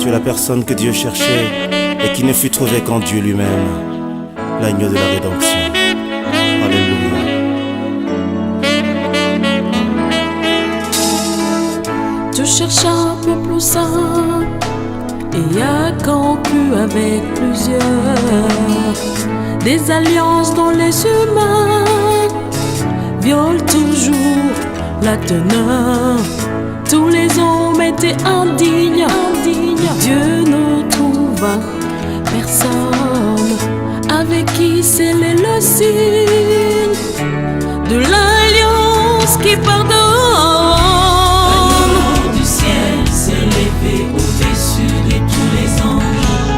Tu es la personne que Dieu cherchait et qui ne fut trouvée qu'en Dieu lui-même, l'agneau de la rédemption. Alléluia. Tu cherches un peu plus simple et a conclu avec plusieurs des alliances dont les humains violent toujours la teneur. Tous les hommes étaient indignes. Dieu ne trouva personne avec qui sceller le signe de l'alliance qui pardonne. L'agneau du ciel s'est levé au-dessus de tous les anges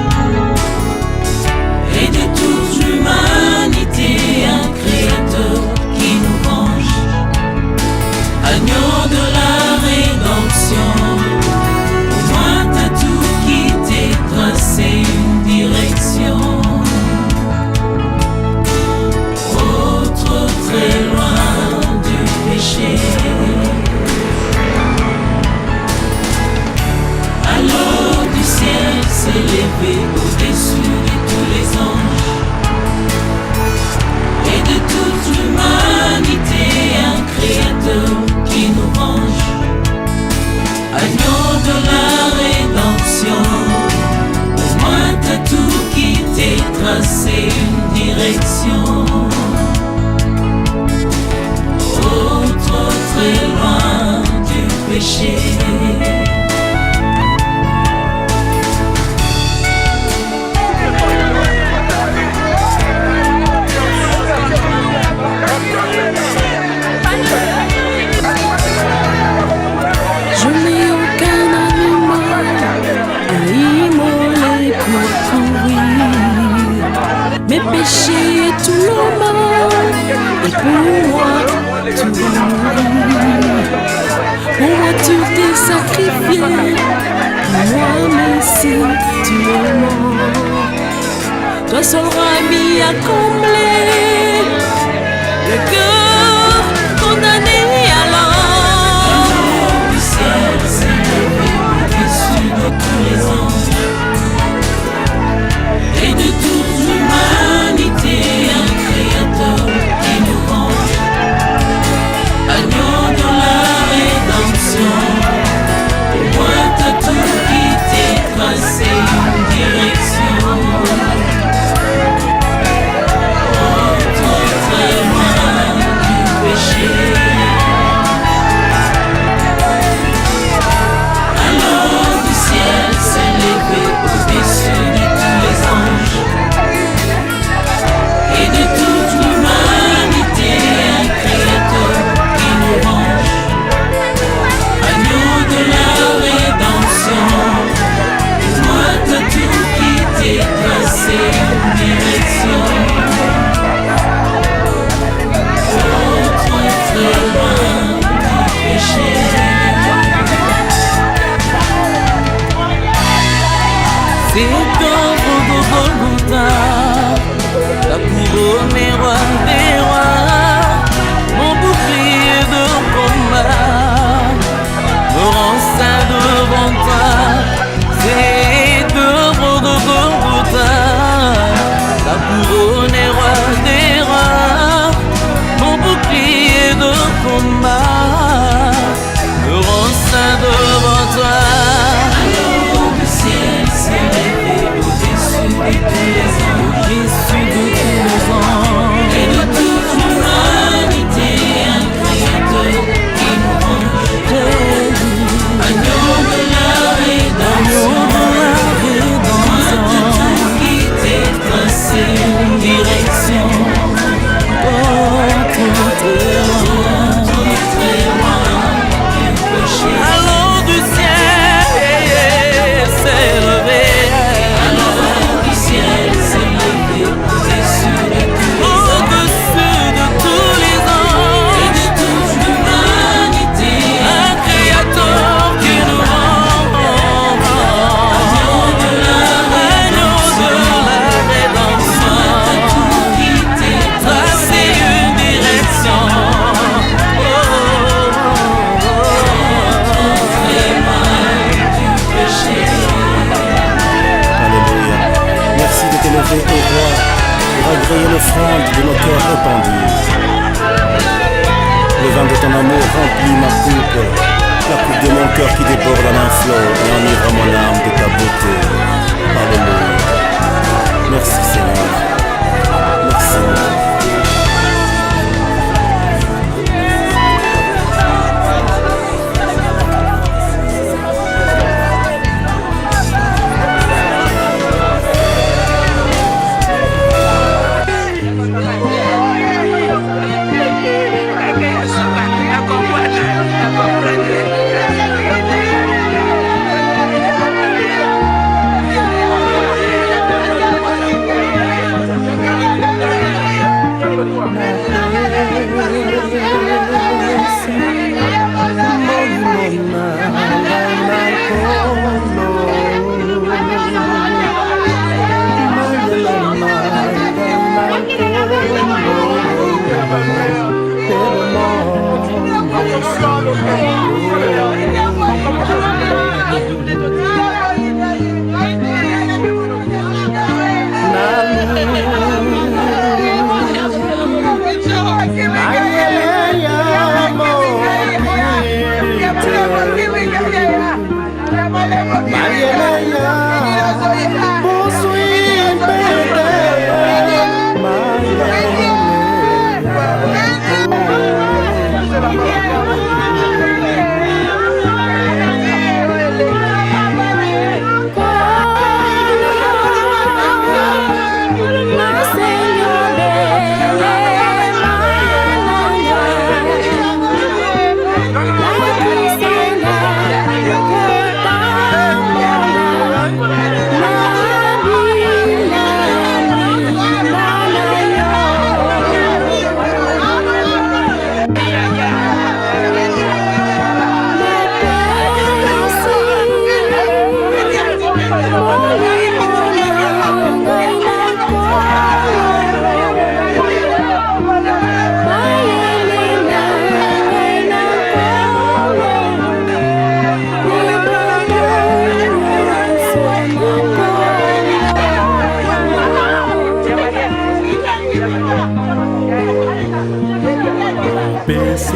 et de toute l'humanité, un créateur qui nous venge. Agneau de la rédemption, au moins t'as tout quitté, tracé une direction. Oh, trop très loin du péché. Alors du ciel s'est levé au-dessus de tous les anges et de toute l'humanité, un créateur qui nous venge. Agneau de la rédemption, au moins t'as tout quitté, tracé une direction. Oh, trop très loin du péché. Je n'ai aucun animal à immoler pour courir mes péchés et tout le mal, et pour moi tu vas mourir. Pour moi tu t'es sacrifié, pour moi Messie tu es mort. Toi seul Rabbi a comblé le cœur condamné alors. Du ciel s'est levé au-dessus de tous les anges et de toute l'humanité, un créateur qui nous venge. Agneau de la rédemption, au moins t'as tout quitté, tracé une direction. Oh, trop très loin du péché. Alors du ciel s'est levé au-dessus de tous les anges et de toute l'humanité, un créateur qui nous venge. Agneau de la rédemption, moi t'as tout quitté, tracé une direction. Oh, trop très loin du péché. C'est dans vos Golgotha, la couronne est roi des rois, mon bouclier de combat me rend saint devant toi. C'est devant vos Golgotha, la couronne est roi des rois, mon bouclier de combat me rend saint devant toi. Alors le ciel s'est levé au-dessus de tous les anges Jésus de tous les anges et de l'offrande de nos cœurs répandus. Le vin de ton amour remplit ma coupe, la coupe de mon cœur qui déborde en un flot et enivre mon âme de ta beauté. Alléluia. Merci Seigneur. Merci.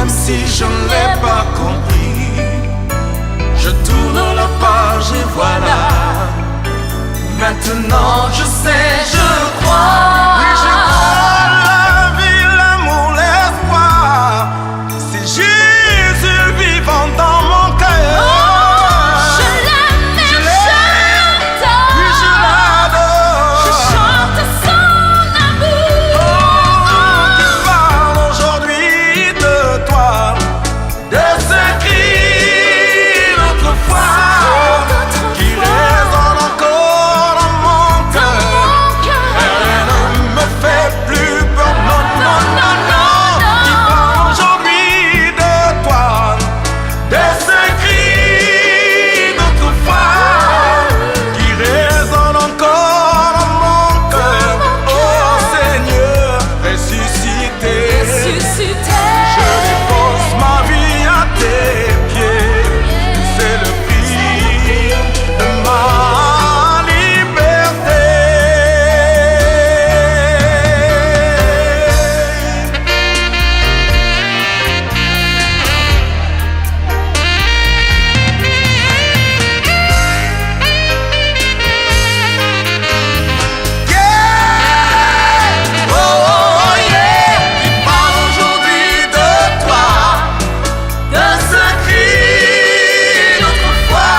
Même si je ne l'ai pas compris, je tourne la page et voilà. Maintenant je sais, je crois. Oui, je crois la vie, l'amour, l'espoir. C'est Jésus vivant dans mon cœur. Je l'aime, je l'adore. Oui, je l'adore. Je chante son amour. Je parle aujourd'hui de toi, de ce cri d'autrefois qui résonne encore dans mon cœur. Elle ne me fait plus peur, non, non, non, non. Qui parle aujourd'hui de toi, de ce cri d'autrefois qui résonne encore dans mon cœur. Oh Seigneur, ressuscité, je dépose ma vie à tes pieds. C'est le prix de ma liberté. Yeah! Oh, oh, yeah! Il parle aujourd'hui de toi, de ce cri d'autrefois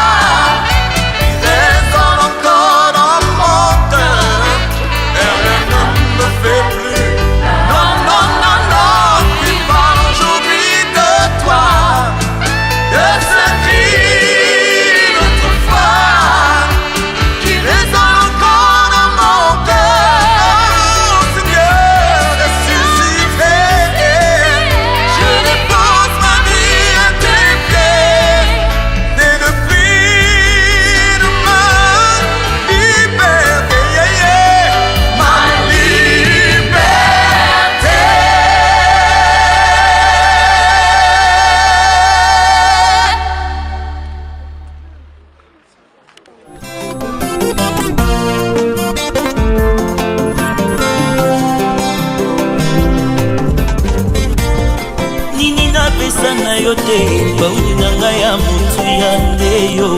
qui résonne encore dans mon cœur. Et rien ne me fait plus. Non, non, non, non. Il parle aujourd'hui de toi, de ce cri d'autrefois qui résonne encore dans mon cœur. Seigneur, ressuscité, je dépose ma vie à tes pieds. C'est le prix de ma liberté, ma liberté. nini napesa na yo te bauni na ngai ya motu ya nde yo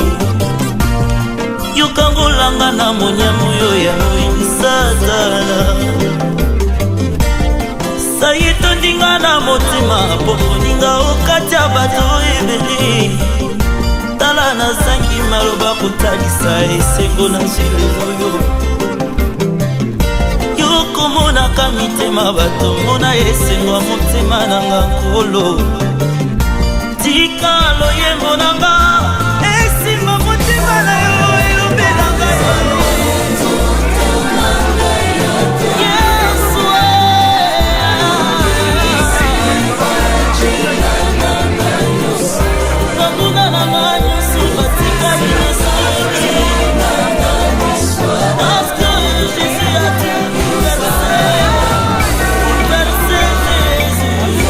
yokangolanga na monyamo yo ya moinisazala sai tondinga na motema po moninga okati ya bato ebele tala nazangi maloba kotalisa esengo na zelo oyo yokomonaka mitema bato mona esengo ya motema nanga nkolo tika loyembo nanga esimba motema na yo elobelanga Yesu bakuna na manyoso batikali na soki parce que Jésus a tout bouleversé Jésus.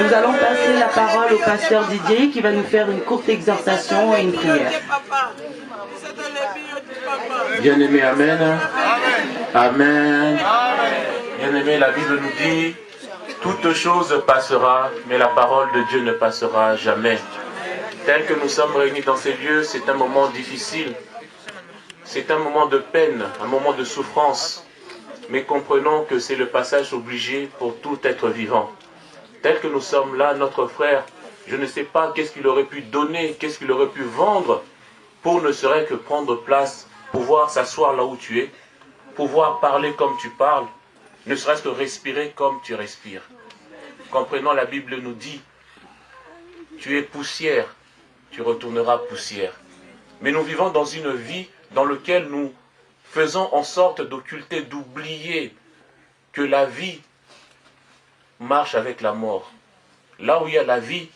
Nous allons passer la parole au pasteur Didier qui va nous faire une courte exhortation et une prière. Bien-aimé, Amen. Amen. Bien-aimé, la Bible nous dit, toute chose passera, mais la parole de Dieu ne passera jamais. Tel que nous sommes réunis dans ces lieux, c'est un moment difficile. C'est un moment de peine, un moment de souffrance. Mais comprenons que c'est le passage obligé pour tout être vivant. Tel que nous sommes là, notre frère, je ne sais pas qu'est-ce qu'il aurait pu donner, qu'est-ce qu'il aurait pu vendre pour ne serait que prendre place, pouvoir s'asseoir là où tu es, pouvoir parler comme tu parles, ne serait-ce que respirer comme tu respires. Comprenons, la Bible nous dit, tu es poussière, tu retourneras poussière. Mais nous vivons dans une vie dans laquelle nous faisons en sorte d'occulter, d'oublier que la vie marche avec la mort. Là où il y a la vie,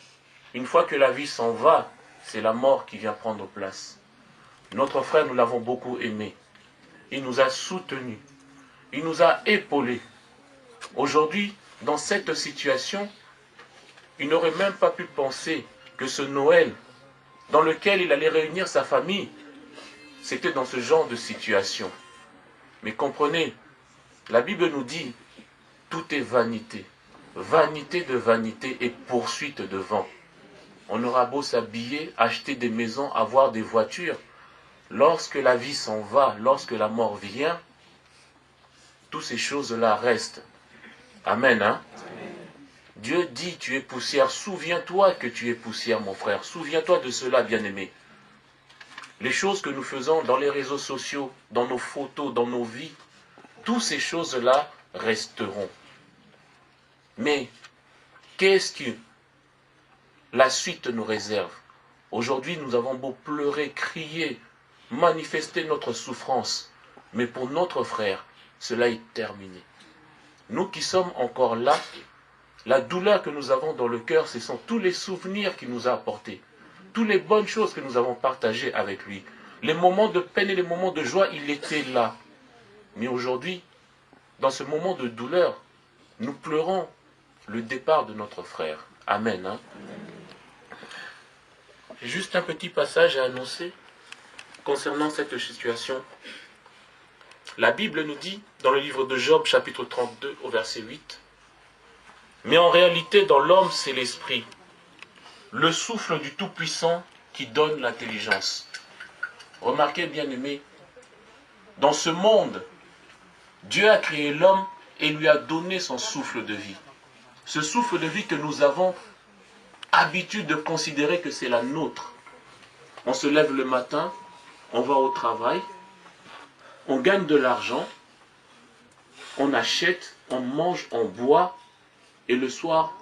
une fois que la vie s'en va, c'est la mort qui vient prendre place. Notre frère, nous l'avons beaucoup aimé. Il nous a soutenus. Il nous a épaulés. Aujourd'hui, dans cette situation, il n'aurait même pas pu penser que ce Noël, dans lequel il allait réunir sa famille, c'était dans ce genre de situation. Mais comprenez, la Bible nous dit, tout est vanité. Vanité de vanité et poursuite de vent. On aura beau s'habiller, acheter des maisons, avoir des voitures. Lorsque la vie s'en va, lorsque la mort vient, toutes ces choses-là restent. Amen, hein? Dieu dit, tu es poussière. Souviens-toi que tu es poussière, mon frère. Souviens-toi de cela, bien-aimé. Les choses que nous faisons dans les réseaux sociaux, dans nos photos, dans nos vies, toutes ces choses-là resteront. Mais qu'est-ce que la suite nous réserve? Aujourd'hui, nous avons beau pleurer, crier, manifester notre souffrance, mais pour notre frère, cela est terminé. Nous qui sommes encore là, la douleur que nous avons dans le cœur, ce sont tous les souvenirs qu'il nous a apportés, toutes les bonnes choses que nous avons partagées avec lui. Les moments de peine et les moments de joie, il était là. Mais aujourd'hui, dans ce moment de douleur, nous pleurons le départ de notre frère. Amen. Hein? J'ai juste un petit passage à annoncer concernant cette situation. La Bible nous dit, dans le livre de Job, chapitre 32, au verset 8, « Mais en réalité, dans l'homme, c'est l'esprit, le souffle du Tout-Puissant qui donne l'intelligence. » Remarquez, bien-aimés, dans ce monde, Dieu a créé l'homme et lui a donné son souffle de vie. Ce souffle de vie que nous avons habitude de considérer que c'est la nôtre. On se lève le matin, on va au travail, on gagne de l'argent, on achète, on mange, on boit, et le soir,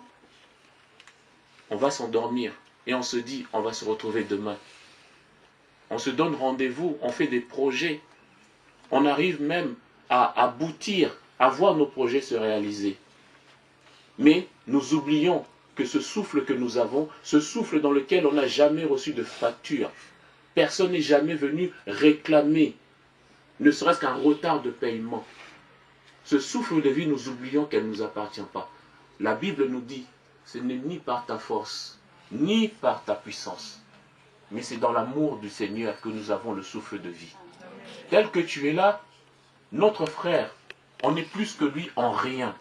on va s'endormir. Et on se dit, on va se retrouver demain. On se donne rendez-vous, on fait des projets. On arrive même à aboutir, à voir nos projets se réaliser. Mais nous oublions que ce souffle que nous avons, ce souffle dans lequel on n'a jamais reçu de facture, personne n'est jamais venu réclamer, ne serait-ce qu'un retard de paiement. Ce souffle de vie, nous oublions qu'elle ne nous appartient pas. La Bible nous dit, ce n'est ni par ta force, ni par ta puissance, mais c'est dans l'amour du Seigneur que nous avons le souffle de vie. Tel que tu es là, notre frère, on n'est plus que lui en rien.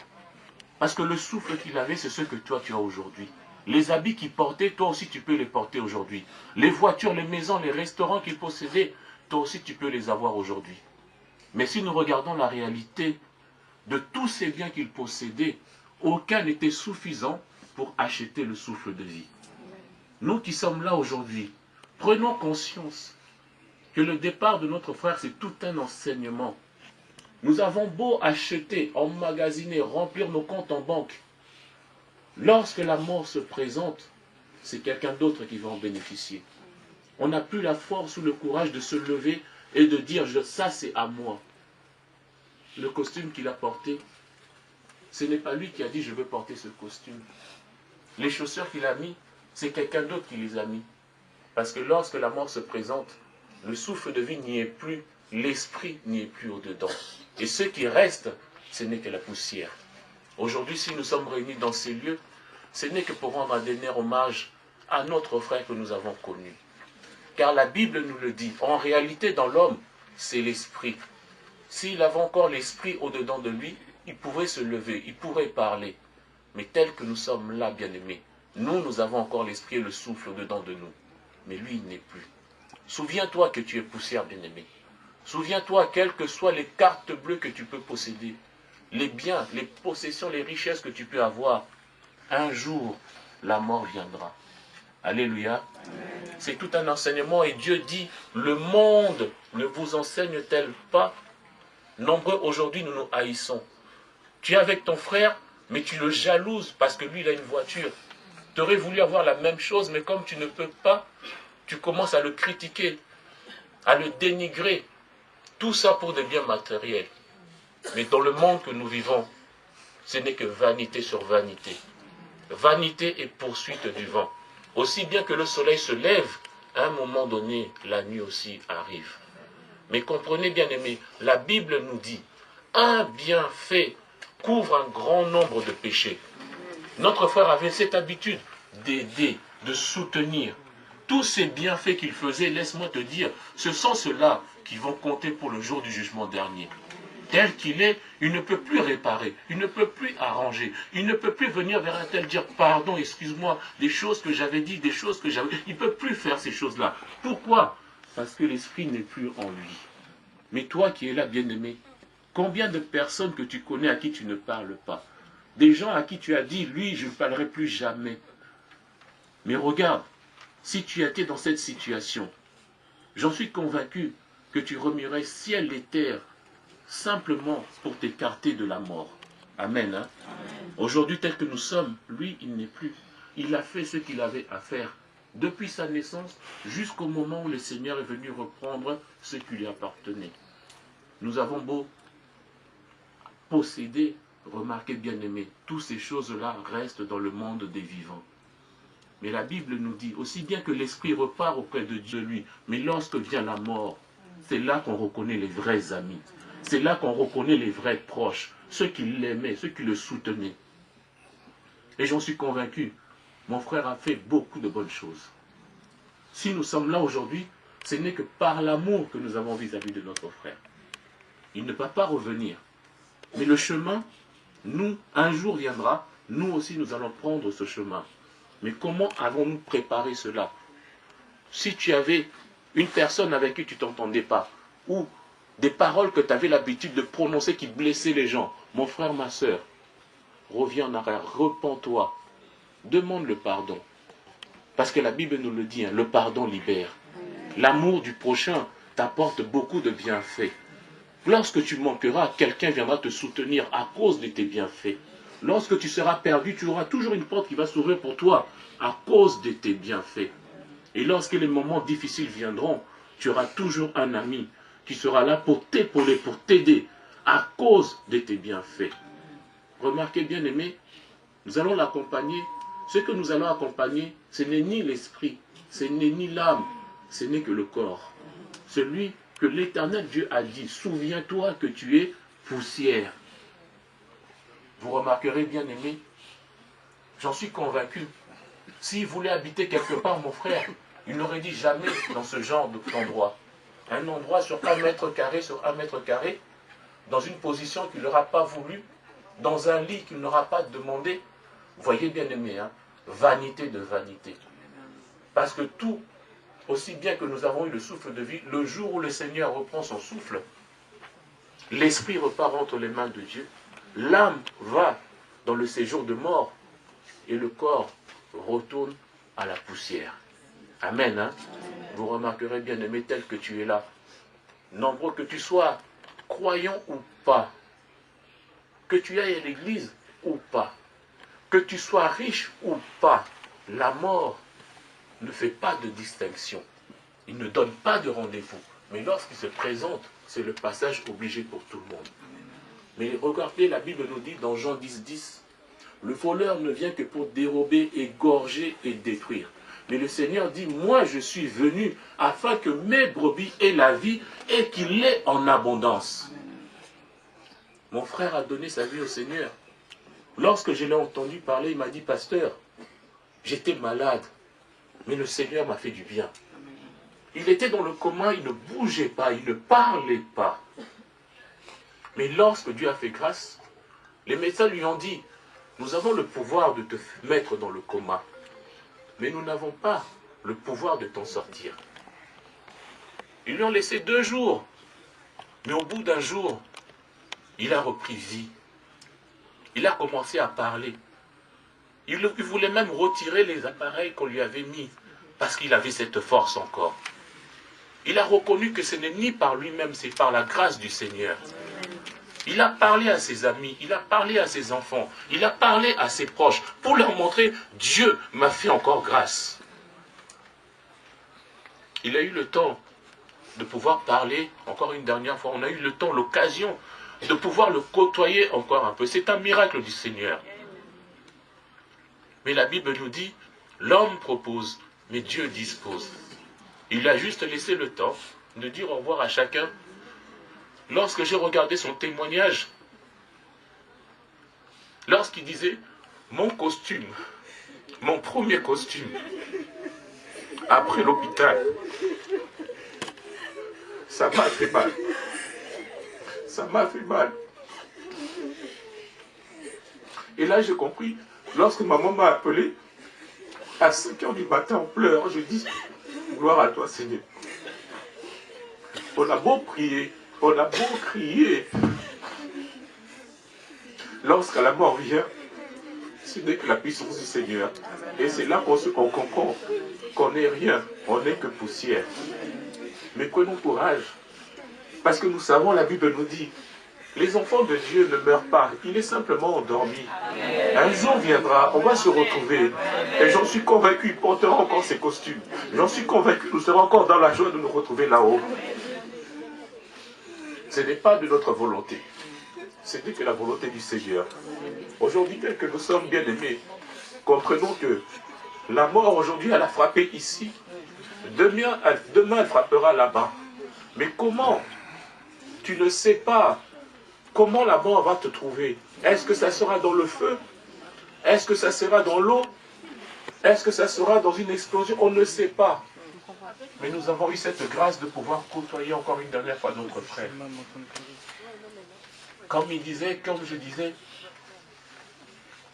Parce que le souffle qu'il avait, c'est ce que toi tu as aujourd'hui. Les habits qu'il portait, toi aussi tu peux les porter aujourd'hui. Les voitures, les maisons, les restaurants qu'il possédait, toi aussi tu peux les avoir aujourd'hui. Mais si nous regardons la réalité de tous ces biens qu'il possédait, aucun n'était suffisant pour acheter le souffle de vie. Nous qui sommes là aujourd'hui, prenons conscience que le départ de notre frère, c'est tout un enseignement. Nous avons beau acheter, emmagasiner, remplir nos comptes en banque. Lorsque la mort se présente, c'est quelqu'un d'autre qui va en bénéficier. On n'a plus la force ou le courage de se lever et de dire « ça c'est à moi ». Le costume qu'il a porté, ce n'est pas lui qui a dit « je veux porter ce costume ». Les chaussures qu'il a mis, c'est quelqu'un d'autre qui les a mis. Parce que lorsque la mort se présente, le souffle de vie n'y est plus, l'esprit n'y est plus au-dedans. Et ce qui reste, ce n'est que la poussière. Aujourd'hui, si nous sommes réunis dans ces lieux, ce n'est que pour rendre un dernier hommage à notre frère que nous avons connu. Car la Bible nous le dit, en réalité dans l'homme, c'est l'esprit. S'il avait encore l'esprit au-dedans de lui, il pourrait se lever, il pourrait parler. Mais tel que nous sommes là, bien-aimés, nous avons encore l'esprit et le souffle au-dedans de nous. Mais lui, il n'est plus. Souviens-toi que tu es poussière, bien-aimé. Souviens-toi, quelles que soient les cartes bleues que tu peux posséder, les biens, les possessions, les richesses que tu peux avoir, un jour, la mort viendra. Alléluia. C'est tout un enseignement et Dieu dit, le monde ne vous enseigne-t-elle pas? Nombreux aujourd'hui, nous nous haïssons. Tu es avec ton frère, mais tu le jalouses parce que lui, il a une voiture. Tu aurais voulu avoir la même chose, mais comme tu ne peux pas, tu commences à le critiquer, à le dénigrer. Tout ça pour des biens matériels. Mais dans le monde que nous vivons, ce n'est que vanité sur vanité. Vanité et poursuite du vent. Aussi bien que le soleil se lève, à un moment donné, la nuit aussi arrive. Mais comprenez bien aimés, la Bible nous dit, un bienfait couvre un grand nombre de péchés. Notre frère avait cette habitude d'aider, de soutenir. Tous ces bienfaits qu'il faisait, laisse-moi te dire, ce sont ceux-là qui vont compter pour le jour du jugement dernier. Tel qu'il est, il ne peut plus réparer, il ne peut plus arranger, il ne peut plus venir vers un tel dire pardon, excuse-moi, des choses que j'avais dit, des choses que j'avais... Il ne peut plus faire ces choses-là. Pourquoi? Parce que l'esprit n'est plus en lui. Mais toi qui es là, bien-aimé, combien de personnes que tu connais à qui tu ne parles pas? Des gens à qui tu as dit, lui, je ne parlerai plus jamais. Mais regarde, si tu étais dans cette situation, j'en suis convaincu que tu remuerais ciel et terre simplement pour t'écarter de la mort. Amen. Hein? Aujourd'hui, tel que nous sommes, lui, il n'est plus. Il a fait ce qu'il avait à faire depuis sa naissance jusqu'au moment où le Seigneur est venu reprendre ce qui lui appartenait. Nous avons beau posséder, remarquez bien aimé, toutes ces choses-là restent dans le monde des vivants. Mais la Bible nous dit, aussi bien que l'esprit repart auprès de Dieu, lui, mais lorsque vient la mort, c'est là qu'on reconnaît les vrais amis. C'est là qu'on reconnaît les vrais proches, ceux qui l'aimaient, ceux qui le soutenaient. Et j'en suis convaincu, mon frère a fait beaucoup de bonnes choses. Si nous sommes là aujourd'hui, ce n'est que par l'amour que nous avons vis-à-vis de notre frère. Il ne va pas revenir. Mais le chemin, nous, un jour viendra, nous aussi nous allons prendre ce chemin. Mais comment avons-nous préparé cela? Si tu avais une personne avec qui tu ne t'entendais pas, ou des paroles que tu avais l'habitude de prononcer qui blessaient les gens, mon frère, ma soeur, reviens en arrière, repens-toi, demande le pardon. Parce que la Bible nous le dit, hein, le pardon libère. L'amour du prochain t'apporte beaucoup de bienfaits. Lorsque tu manqueras, quelqu'un viendra te soutenir à cause de tes bienfaits. Lorsque tu seras perdu, tu auras toujours une porte qui va s'ouvrir pour toi à cause de tes bienfaits. Et lorsque les moments difficiles viendront, tu auras toujours un ami qui sera là pour t'épauler, pour t'aider à cause de tes bienfaits. Remarquez bien aimé, nous allons l'accompagner. Ce que nous allons accompagner, ce n'est ni l'esprit, ce n'est ni l'âme, ce n'est que le corps. Celui que l'Éternel Dieu a dit, souviens-toi que tu es poussière. Vous remarquerez bien aimé, j'en suis convaincu, s'il voulait habiter quelque part, mon frère, il n'aurait dit jamais dans ce genre d'endroit. Un endroit sur 1 mètre carré sur 1 mètre carré, dans une position qu'il n'aura pas voulu, dans un lit qu'il n'aura pas demandé. Voyez bien aimé, hein, vanité de vanité. Parce que tout, aussi bien que nous avons eu le souffle de vie, le jour où le Seigneur reprend son souffle, l'esprit repart entre les mains de Dieu, l'âme va dans le séjour de mort et le corps retourne à la poussière. Amen. Hein? Vous remarquerez bien aimé tel que tu es là. Nombreux que tu sois, croyant ou pas, que tu ailles à l'église ou pas, que tu sois riche ou pas, la mort ne fait pas de distinction. Il ne donne pas de rendez-vous. Mais lorsqu'il se présente, c'est le passage obligé pour tout le monde. Mais regardez, la Bible nous dit dans Jean 10, le voleur ne vient que pour dérober, égorger et détruire. Mais le Seigneur dit, moi je suis venu afin que mes brebis aient la vie et qu'il l'ait en abondance. Mon frère a donné sa vie au Seigneur. Lorsque je l'ai entendu parler, il m'a dit, pasteur, J'étais malade, mais le Seigneur m'a fait du bien. Il était dans le coma, il ne bougeait pas, il ne parlait pas. Mais lorsque Dieu a fait grâce, les médecins lui ont dit, nous avons le pouvoir de te mettre dans le coma, mais nous n'avons pas le pouvoir de t'en sortir. Ils lui ont laissé 2 jours, mais au bout d'un jour, il a repris vie. Il a commencé à parler. Il voulait même retirer les appareils qu'on lui avait mis, parce qu'il avait cette force encore. Il a reconnu que ce n'est ni par lui-même, c'est par la grâce du Seigneur. Il a parlé à ses amis, il a parlé à ses enfants, il a parlé à ses proches, pour leur montrer, Dieu m'a fait encore grâce. Il a eu le temps de pouvoir parler, encore une dernière fois, on a eu le temps, l'occasion de pouvoir le côtoyer encore un peu. C'est un miracle du Seigneur. Mais la Bible nous dit, l'homme propose, mais Dieu dispose. Il a juste laissé le temps de dire au revoir à chacun. Lorsque j'ai regardé son témoignage, lorsqu'il disait, mon costume, mon premier costume, après l'hôpital, ça m'a fait mal. Ça m'a fait mal. Et là, j'ai compris, lorsque maman m'a appelé, à 5 h du matin, en pleurs, je dis, gloire à toi, Seigneur. On a beau prier, on a beau crier. Lorsqu'à la mort vient, ce n'est que la puissance du Seigneur. Et c'est là qu'on comprend qu'on n'est rien, on n'est que poussière. Mais prenons courage, parce que nous savons, la Bible nous dit, les enfants de Dieu ne meurent pas, il est simplement endormi. Un jour viendra, on va se retrouver, et j'en suis convaincu, il portera encore ses costumes. J'en suis convaincu, nous serons encore dans la joie de nous retrouver là-haut. Ce n'est pas de notre volonté, ce n'est que la volonté du Seigneur. Aujourd'hui, tel que nous sommes bien aimés, comprenons que la mort aujourd'hui, elle a frappé ici. Demain, elle frappera là-bas. Mais comment? Tu ne sais pas comment la mort va te trouver. Est-ce que ça sera dans le feu? Est-ce que ça sera dans l'eau? Est-ce que ça sera dans une explosion? On ne sait pas. Mais nous avons eu cette grâce de pouvoir côtoyer encore une dernière fois notre frère. Comme je disais,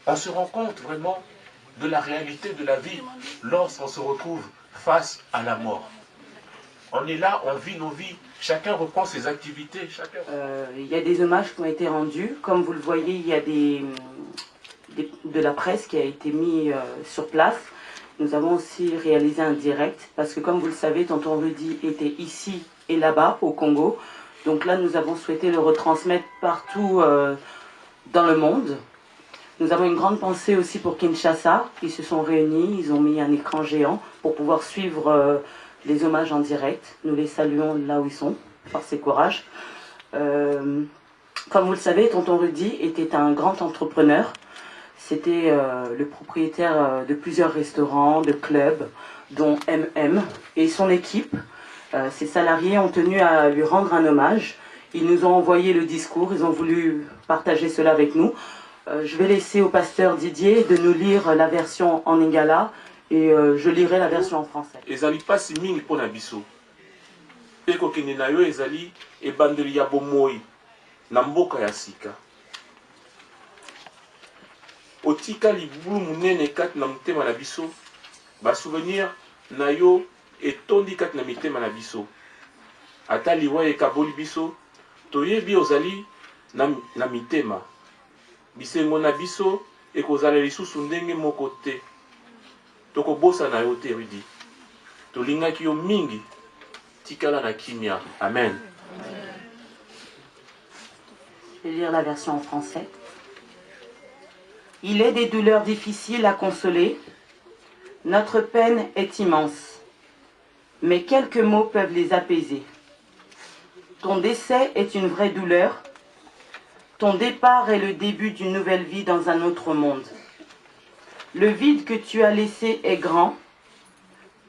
on se rend compte vraiment de la réalité de la vie lorsqu'on se retrouve face à la mort. On est là, on vit nos vies, chacun reprend ses activités. Il y a des hommages qui ont été rendus. Comme vous le voyez, il y a de la presse qui a été mis sur place. Nous avons aussi réalisé un direct, parce que comme vous le savez, tonton Rudy était ici et là-bas, au Congo. Donc là, nous avons souhaité le retransmettre partout dans le monde. Nous avons une grande pensée aussi pour Kinshasa. Ils se sont réunis, ils ont mis un écran géant pour pouvoir suivre les hommages en direct. Nous les saluons là où ils sont. Force et courage. Comme vous le savez, tonton Rudy était un grand entrepreneur. C'était le propriétaire de plusieurs restaurants, de clubs, dont MM. Et son équipe, ses salariés ont tenu à lui rendre un hommage. Ils nous ont envoyé le discours, ils ont voulu partager cela avec nous. Je vais laisser au pasteur Didier de nous lire la version en lingala et je lirai la version en français. Ezali pasi mingi pona biso. Eko kende na yo ezali ebandeli ya bomoi na mboka ya sika. Otika libulu munene kati na motema na biso, ba souvenir na yo etondi kati na mitema na biso. Ata liwa ekaboli biso, toyebi ozali na mitema. Bisengo na biso ekozala lisusu ndenge moko te. Tokobosa na yo te Rudy. Tolingaki yo mingi, tikala na kimia. Amen. Je vais lire la version en français. Il est des douleurs difficiles à consoler. Notre peine est immense. Mais quelques mots peuvent les apaiser. Ton décès est une vraie douleur. Ton départ est le début d'une nouvelle vie dans un autre monde. Le vide que tu as laissé est grand.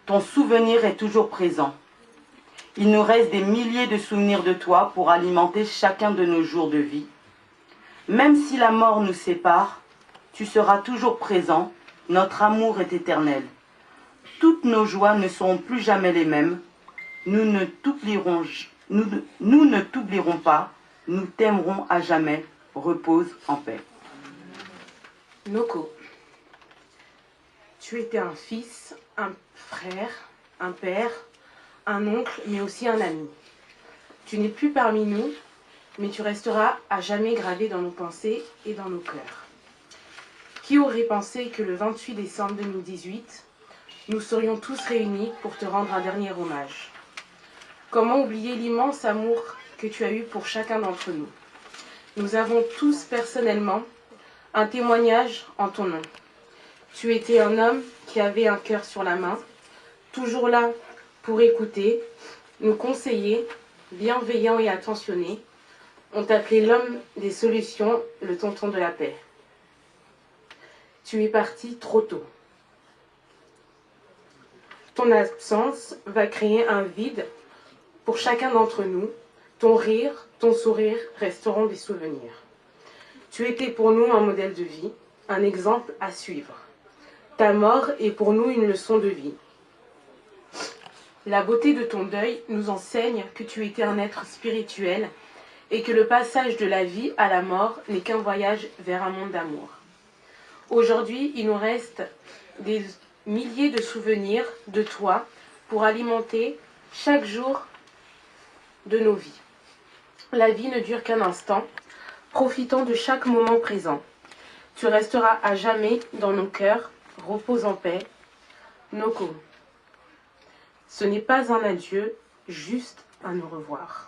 Ton souvenir est toujours présent. Il nous reste des milliers de souvenirs de toi pour alimenter chacun de nos jours de vie. Même si la mort nous sépare, tu seras toujours présent, Notre amour est éternel. Toutes nos joies ne seront plus jamais les mêmes. Nous ne t'oublierons pas. Nous t'aimerons à jamais. Repose en paix. Noko, tu étais un fils, un frère, un père, un oncle, mais aussi un ami. Tu n'es plus parmi nous, mais tu resteras à jamais gravé dans nos pensées et dans nos cœurs. Qui aurait pensé que le 28 décembre 2018, nous serions tous réunis pour te rendre un dernier hommage? Comment oublier l'immense amour que tu as eu pour chacun d'entre nous? Nous avons tous personnellement un témoignage en ton nom. Tu étais un homme qui avait un cœur sur la main, toujours là pour écouter, nous conseiller, bienveillant et attentionné. On t'appelait l'homme des solutions, le tonton de la paix. Tu es parti trop tôt. Ton absence va créer un vide pour chacun d'entre nous. Ton rire, ton sourire resteront des souvenirs. Tu étais pour nous un modèle de vie, un exemple à suivre. Ta mort est pour nous une leçon de vie. La beauté de ton deuil nous enseigne que tu étais un être spirituel et que le passage de la vie à la mort n'est qu'un voyage vers un monde d'amour. Aujourd'hui, il nous reste des milliers de souvenirs de toi pour alimenter chaque jour de nos vies. La vie ne dure qu'un instant. Profitons de chaque moment présent. Tu resteras à jamais dans nos cœurs. Repose en paix. Noko. Ce n'est pas un adieu, juste un au revoir.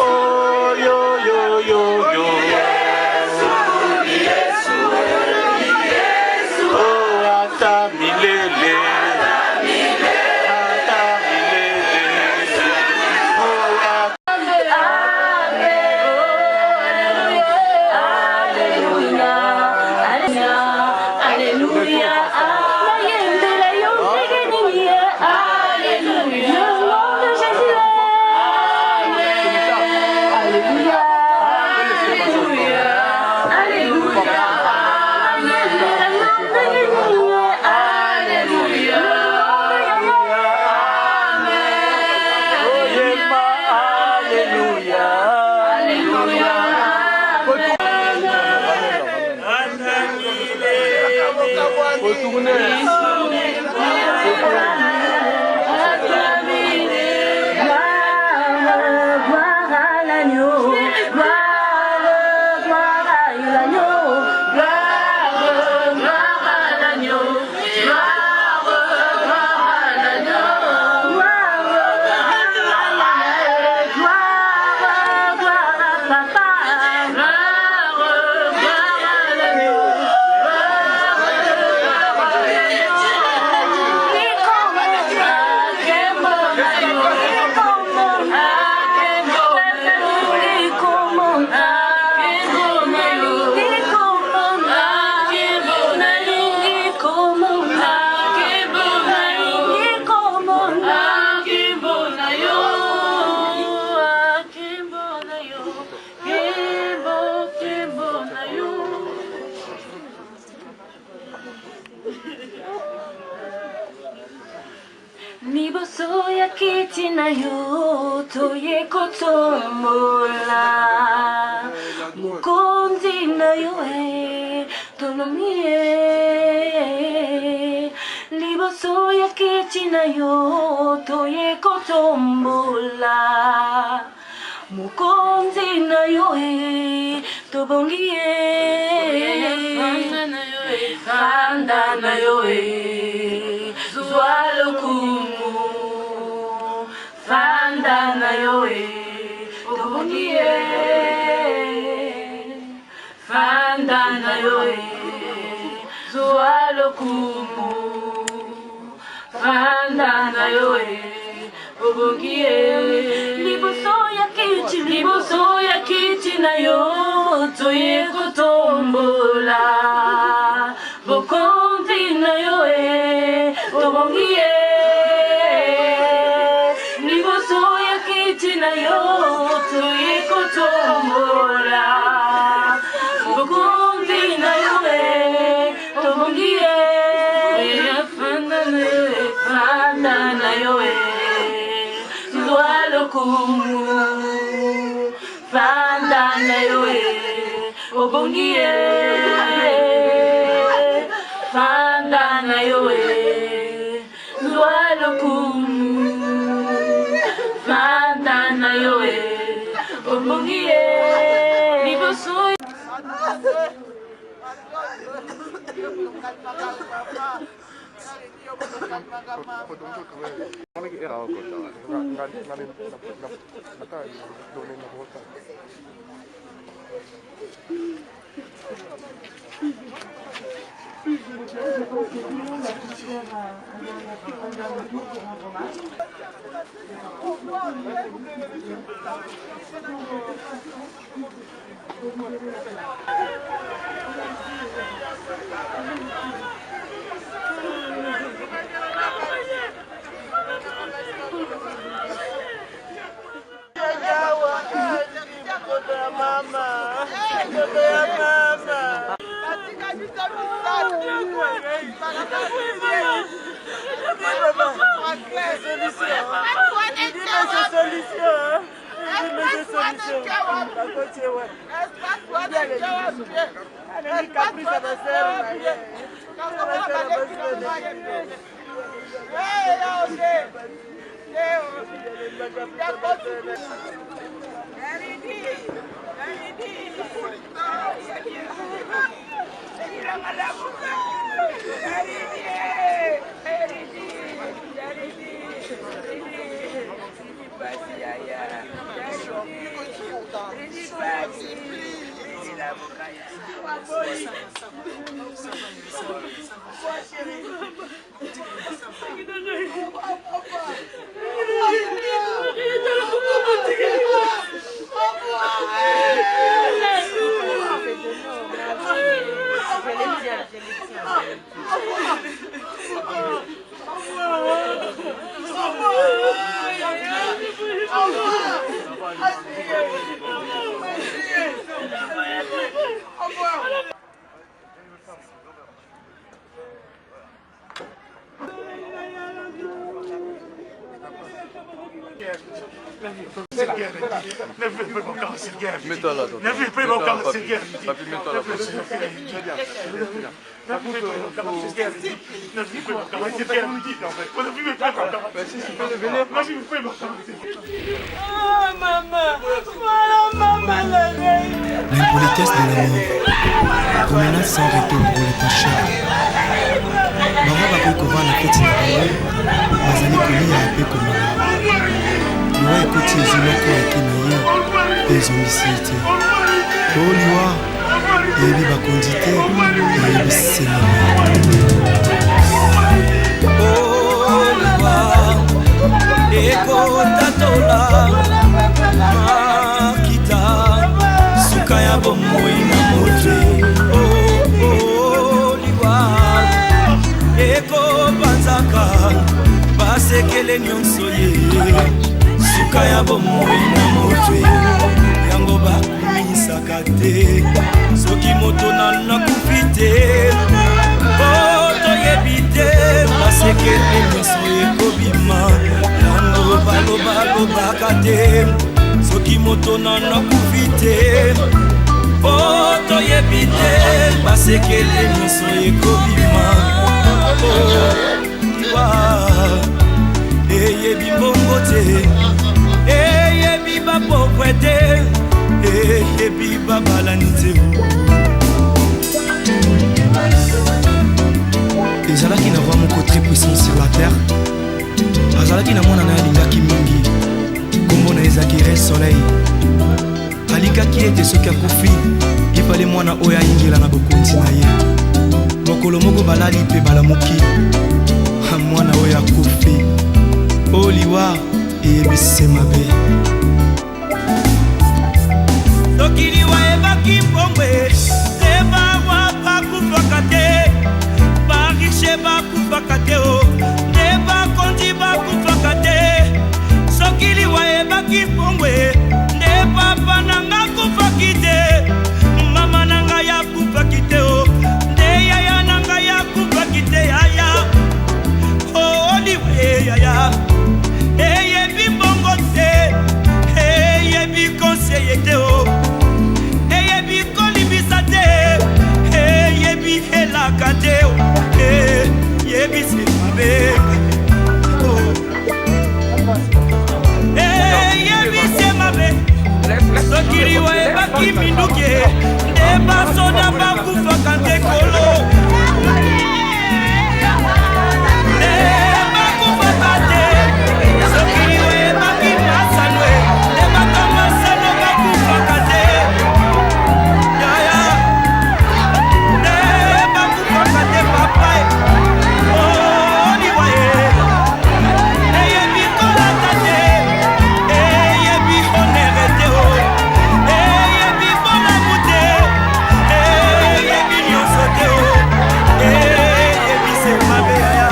Oh yo yo Liboso ya kiti na yo toye kotombola Mukonzi na yo tolomie Liboso ya kiti na yo toye kotombola Mukonzi na yo tobongie Fanda na yo Zwa lokumu Fanda na yo tobongie Fanda na yo Zwa lokumu Fanda na yo tobongie Liboso ya kiti na yo toye kotombola Bokonzi na yo tobongie Liboso ya kiti na yo toye kotombola Bokonzi na yo tobongie Fanda na yo Zwa lokumu Fanda na yo obongie Fanda na yo Zwa lokumu Fanda na yo obongie Liboso Mets-toi là, mets-toi là. L'impolitesse de la mort, promenade sans retour pour les pas chers. Maman va kokoba na kati na bango, bazali kolia mpe komela. Liwa ekoti ezoloko eke na ye mpe ezongisi ye te. O liwa eyebi bakondi te, eyebi senama. O liwa ekotatola makita suka ya bomoi na motwe. O liwa ekopanzaka basekele nyonso ye suka ya bomoi na motwe yango bakumisaka te soki moto nakufi te toyebi te basekele nyonso ekobima yango balobalobaka te soki moto nakufi te toyebi te basekele nyonso ekobima eyebi mbongo te eyebi bapokwe te eyebi babalani te. ezalaki na roi moko très puissant sur la terre, azalaki na mwana na ye alingaki mingi, kombo na ezalaki Re Soleil. alikaki ete soki akufi ifale mwana oyo ayingela na bokonzi na ye. mokolo moko balali mpe balamuki mwana oyo akufi. o liwa eyebisi mabe. soki liwa ebaki mbongwe te bawa bakufaka te, barishe bakufaka te o nde bakonzi bakufaka te. soki liwa ebaki mbongwe nde papa nanga kufaki te, mama nanga yakufaki te o nde yaya nanga yakufaki te. yaya o liwe yaya eyebi mbongo te eyebi konseye te o eyebi kolibisa te eyebi elaka te o eyebi semabe eyebi semabe. soki liwa ebaki minduke nde basoda bakufaka te kolo nde bakufaka te. soki liwa ebaki masanwe nde bakamasano bakufaka te. yaya nde bakufaka te papa liwa eyebi kolata te eyebi honere te o eyebi bolamu te eyebi nyonso te o eyebi semabe yaya.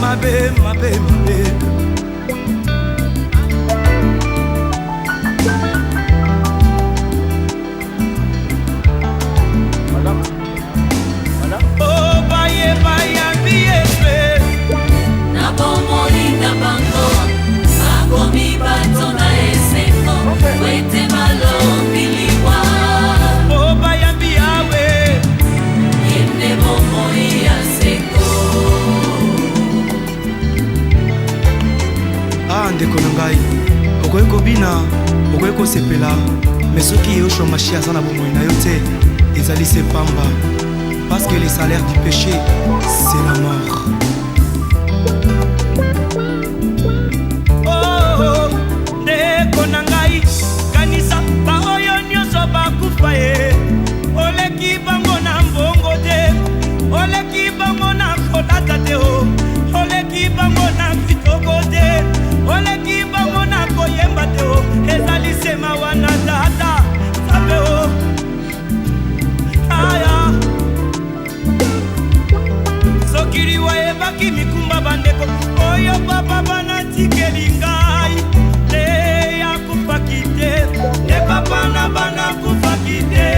Mabe, mabe, mabe. Oh, baye, baye, biye, okosepela mais soki eyoshomashia aza na bomoi na yo te ezali se pamba parce que le salaire du péché c'est la mort. Ndeko na ngai kanisa baoyo nyonso bakufa ye oleki bango na mbongo te oleki bango na kolata te o oleki bango na kitoko te oleki bango na koyemba te o ezali sema wana tata sape o aya sokili wayebaki mikumba bandeko oyo papa banatikeli ngai te ya kupaki te ne papa na bana kupaki te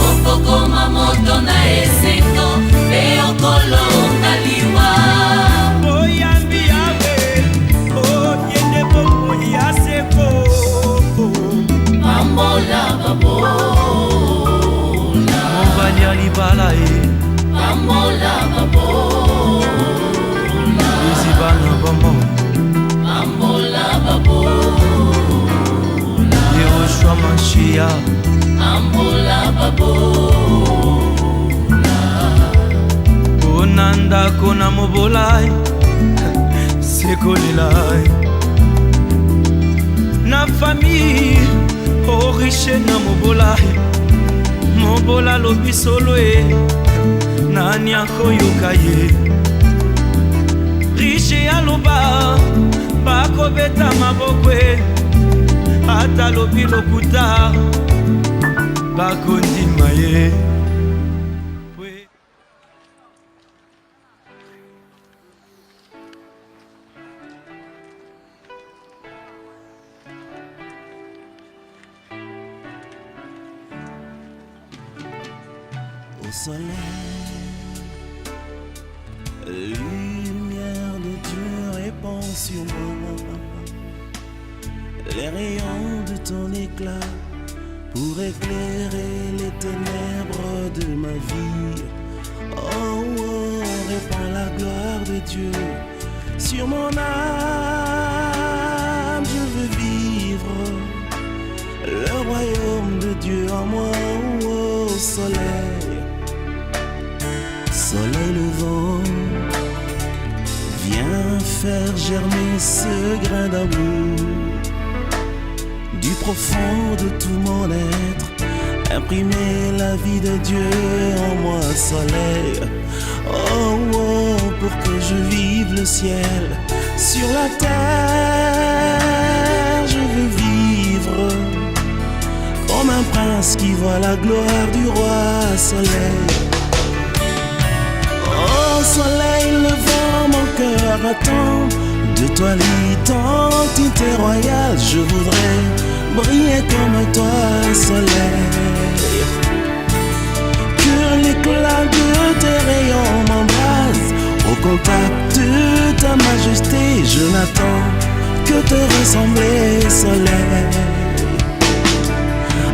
Okokoma moto na esengo pe okolonga liwa oyambi yawe oyende bomoi ya seko pambola babola mobali ya libala e pambola babola ezibana bamo pambola babola yehoshua mashia pambola babola na ndako na mobolai sekolelai na famille oriche na mobolai mobola lobi solo e nani akoyoka ye riche aloba bakobeta maboko e ata lobi lokuta bakondima ye. Au soleil, lumière de Dieu répand sur moi les rayons de ton éclat pour éclairer les ténèbres de ma vie. Oh, oh, répand la gloire de Dieu sur mon âme, je veux vivre le royaume de Dieu en moi. Oh, oh, soleil, soleil levant, viens faire germer ce grain d'amour du profond de tout mon être, imprimer la vie de Dieu en moi, soleil. Oh, oh, pour que je vive le ciel sur la terre, je veux vivre comme un prince qui voit la gloire du roi, soleil. Oh, soleil levant, mon cœur attend de toi l'identité royale, je voudrais briller comme toi, soleil. Que l'éclat de tes rayons m'embrase, au contact de ta majesté, je n'attends que te ressembler, soleil.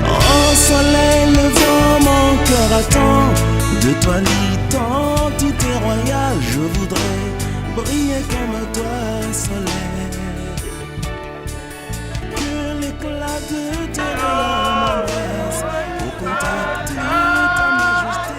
Oh, soleil levant, mon cœur attend de toi l'identité royale, je voudrais briller comme toi, soleil. Que l'éclat de tes rayons m'embrasse, au contact de ta majesté,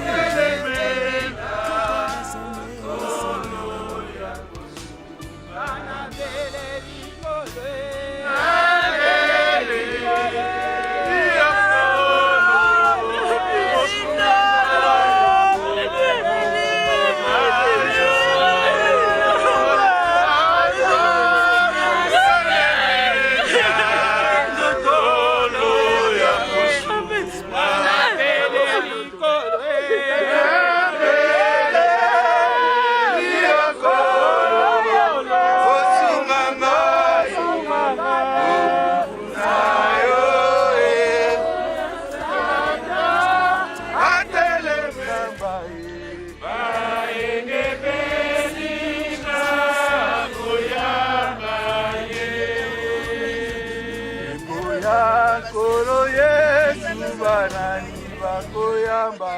Kolo Yesu banani bakoyamba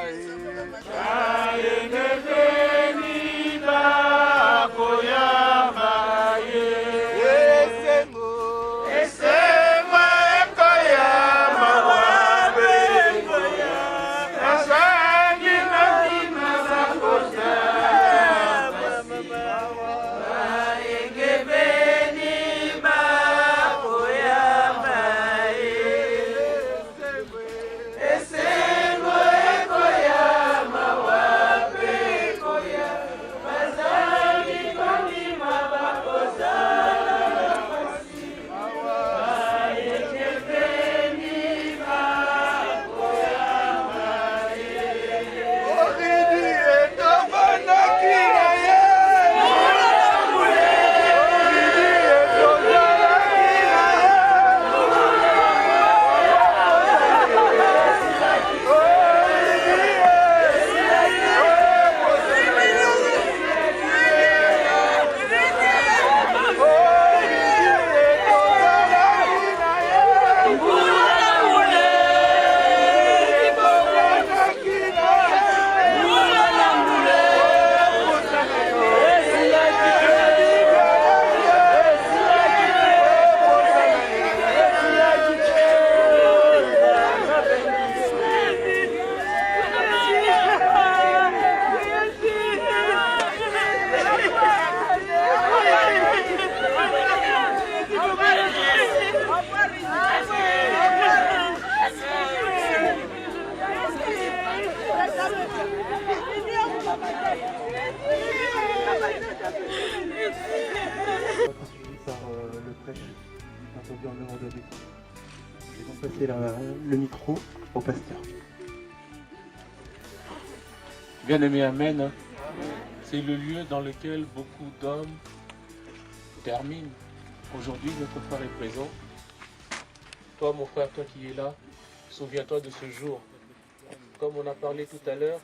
aujourd'hui en dehors de lui. Je vais donc passer le micro au pasteur. Bien-aimé, Amen. C'est le lieu dans lequel beaucoup d'hommes terminent. Aujourd'hui, notre frère est présent. Toi, mon frère, toi qui es là, souviens-toi de ce jour. Comme on a parlé tout à l'heure,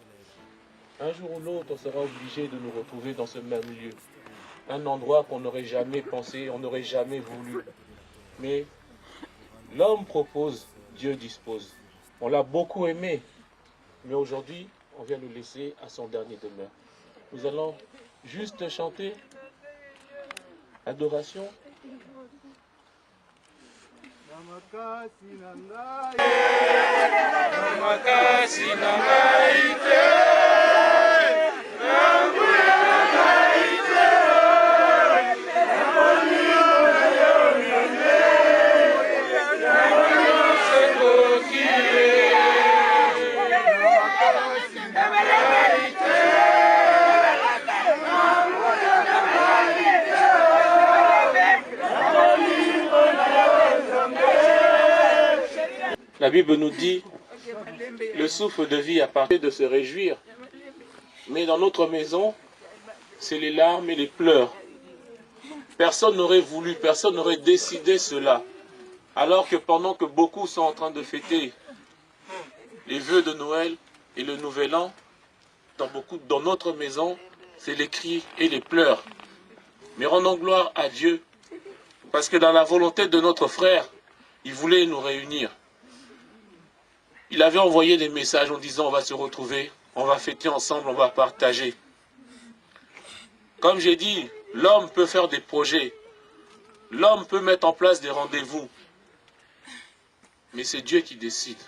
un jour ou l'autre, on sera obligé de nous retrouver dans ce même lieu. Un endroit qu'on n'aurait jamais pensé, on n'aurait jamais voulu. Mais l'homme propose, Dieu dispose. On l'a beaucoup aimé, mais aujourd'hui, on vient le laisser à son dernier demeure. Nous allons juste chanter adoration. La Bible nous dit, le souffle de vie appartient de se réjouir. Mais dans notre maison, c'est les larmes et les pleurs. Personne n'aurait voulu, personne n'aurait décidé cela. Alors que pendant que beaucoup sont en train de fêter les vœux de Noël et le Nouvel An, dans notre maison, c'est les cris et les pleurs. Mais rendons gloire à Dieu, parce que dans la volonté de notre frère, il voulait nous réunir. Il avait envoyé des messages en disant on va se retrouver, on va fêter ensemble, on va partager. Comme j'ai dit, l'homme peut faire des projets, l'homme peut mettre en place des rendez-vous, mais c'est Dieu qui décide.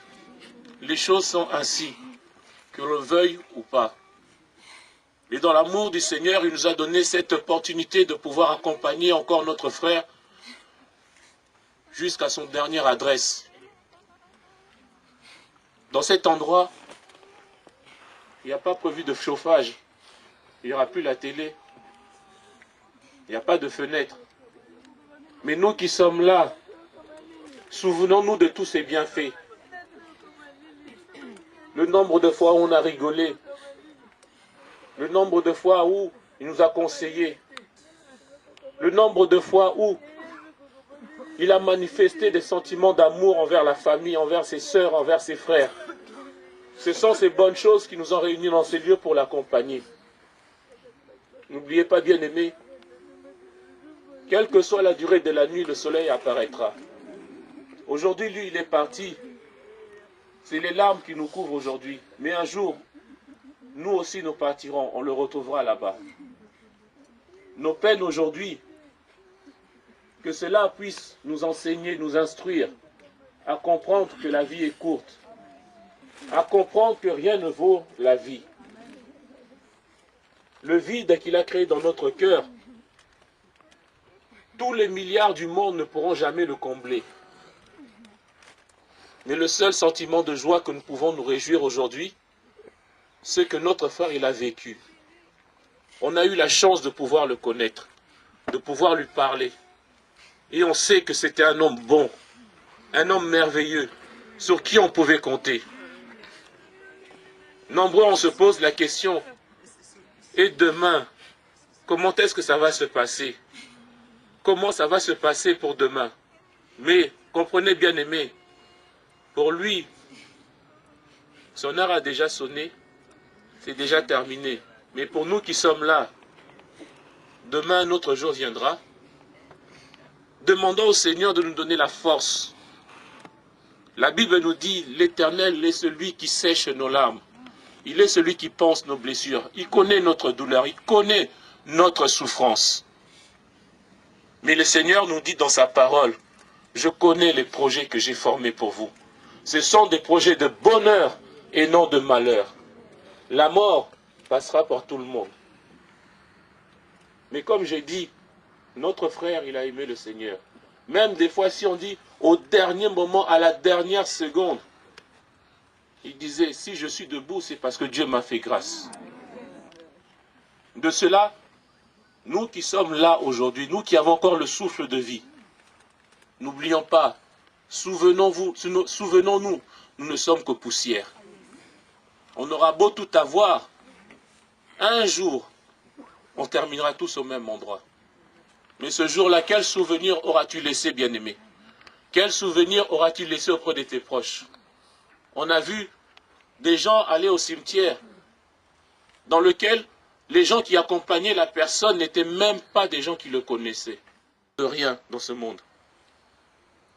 Les choses sont ainsi, que l'on veuille ou pas. Et dans l'amour du Seigneur, il nous a donné cette opportunité de pouvoir accompagner encore notre frère jusqu'à son dernière adresse. Dans cet endroit, il n'y a pas prévu de chauffage. Il n'y aura plus la télé. Il n'y a pas de fenêtre. Mais nous qui sommes là, souvenons-nous de tous ces bienfaits. Le nombre de fois où on a rigolé. Le nombre de fois où il nous a conseillé. Le nombre de fois où il a manifesté des sentiments d'amour envers la famille, envers ses sœurs, envers ses frères. Ce sont ces bonnes choses qui nous ont réunis dans ces lieux pour l'accompagner. N'oubliez pas, bien-aimés, quelle que soit la durée de la nuit, le soleil apparaîtra. Aujourd'hui, lui, il est parti. C'est les larmes qui nous couvrent aujourd'hui. Mais un jour, nous aussi, nous partirons. On le retrouvera là-bas. Nos peines aujourd'hui, que cela puisse nous enseigner, nous instruire à comprendre que la vie est courte, à comprendre que rien ne vaut la vie. Le vide qu'il a créé dans notre cœur, tous les milliards du monde ne pourront jamais le combler. Mais le seul sentiment de joie que nous pouvons nous réjouir aujourd'hui, c'est que notre frère, il a vécu. On a eu la chance de pouvoir le connaître, de pouvoir lui parler. Et on sait que c'était un homme bon, un homme merveilleux, sur qui on pouvait compter. Nombreux, on se pose la question, et demain, comment est-ce que ça va se passer? Comment ça va se passer pour demain? Mais, comprenez bien aimé, pour lui, son heure a déjà sonné, c'est déjà terminé. Mais pour nous qui sommes là, demain un autre jour viendra. Demandons au Seigneur de nous donner la force. La Bible nous dit, l'Éternel est celui qui sèche nos larmes. Il est celui qui pense nos blessures. Il connaît notre douleur, il connaît notre souffrance. Mais le Seigneur nous dit dans sa parole, je connais les projets que j'ai formés pour vous. Ce sont des projets de bonheur et non de malheur. La mort passera par tout le monde. Mais comme j'ai dit, notre frère, il a aimé le Seigneur. Même des fois, si on dit au dernier moment, à la dernière seconde, il disait, si je suis debout, c'est parce que Dieu m'a fait grâce. De cela, nous qui sommes là aujourd'hui, nous qui avons encore le souffle de vie, N'oublions pas, souvenons-nous, nous ne sommes que poussière. On aura beau tout avoir, un jour, on terminera tous au même endroit. Mais ce jour-là, quel souvenir auras-tu laissé, bien-aimé? Quel souvenir auras-tu laissé auprès de tes proches? On a vu des gens aller au cimetière dans lequel les gens qui accompagnaient la personne n'étaient même pas des gens qui le connaissaient. De rien dans ce monde.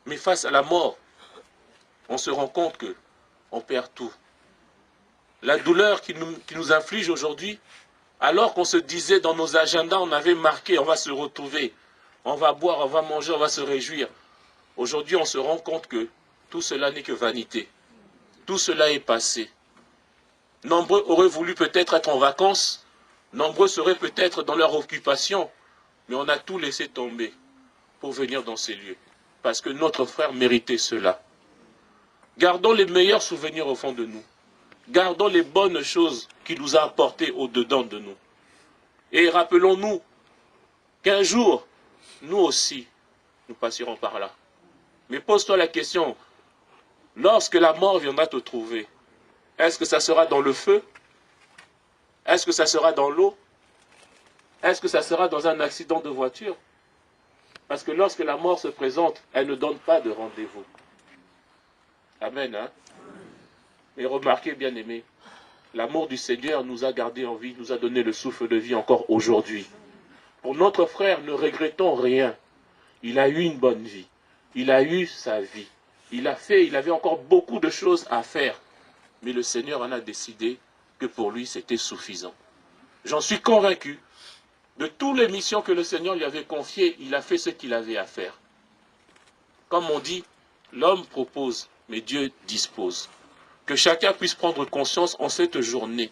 Mais face à la mort, on se rend compte que on perd tout. La douleur qui nous inflige aujourd'hui, alors qu'on se disait dans nos agendas, on avait marqué, on va se retrouver, on va boire, on va manger, on va se réjouir. Aujourd'hui, on se rend compte que tout cela n'est que vanité. Tout cela est passé. Nombreux auraient voulu peut-être être en vacances, nombreux seraient peut-être dans leur occupation, mais on a tout laissé tomber pour venir dans ces lieux, parce que notre frère méritait cela. Gardons les meilleurs souvenirs au fond de nous. Gardons les bonnes choses qu'il nous a apportées au-dedans de nous. Et rappelons-nous qu'un jour, nous aussi, nous passerons par là. Mais pose-toi la question, lorsque la mort viendra te trouver, est-ce que ça sera dans le feu? Est-ce que ça sera dans l'eau? Est-ce que ça sera dans un accident de voiture? Parce que lorsque la mort se présente, elle ne donne pas de rendez-vous. Amen, hein? Mais remarquez, bien aimés, l'amour du Seigneur nous a gardés en vie, nous a donné le souffle de vie encore aujourd'hui. Pour notre frère, ne regrettons rien. Il a eu une bonne vie. Il a eu sa vie. Il avait encore beaucoup de choses à faire. Mais le Seigneur en a décidé que pour lui, c'était suffisant. J'en suis convaincu. De toutes les missions que le Seigneur lui avait confiées, il a fait ce qu'il avait à faire. Comme on dit, l'homme propose, mais Dieu dispose. Que chacun puisse prendre conscience en cette journée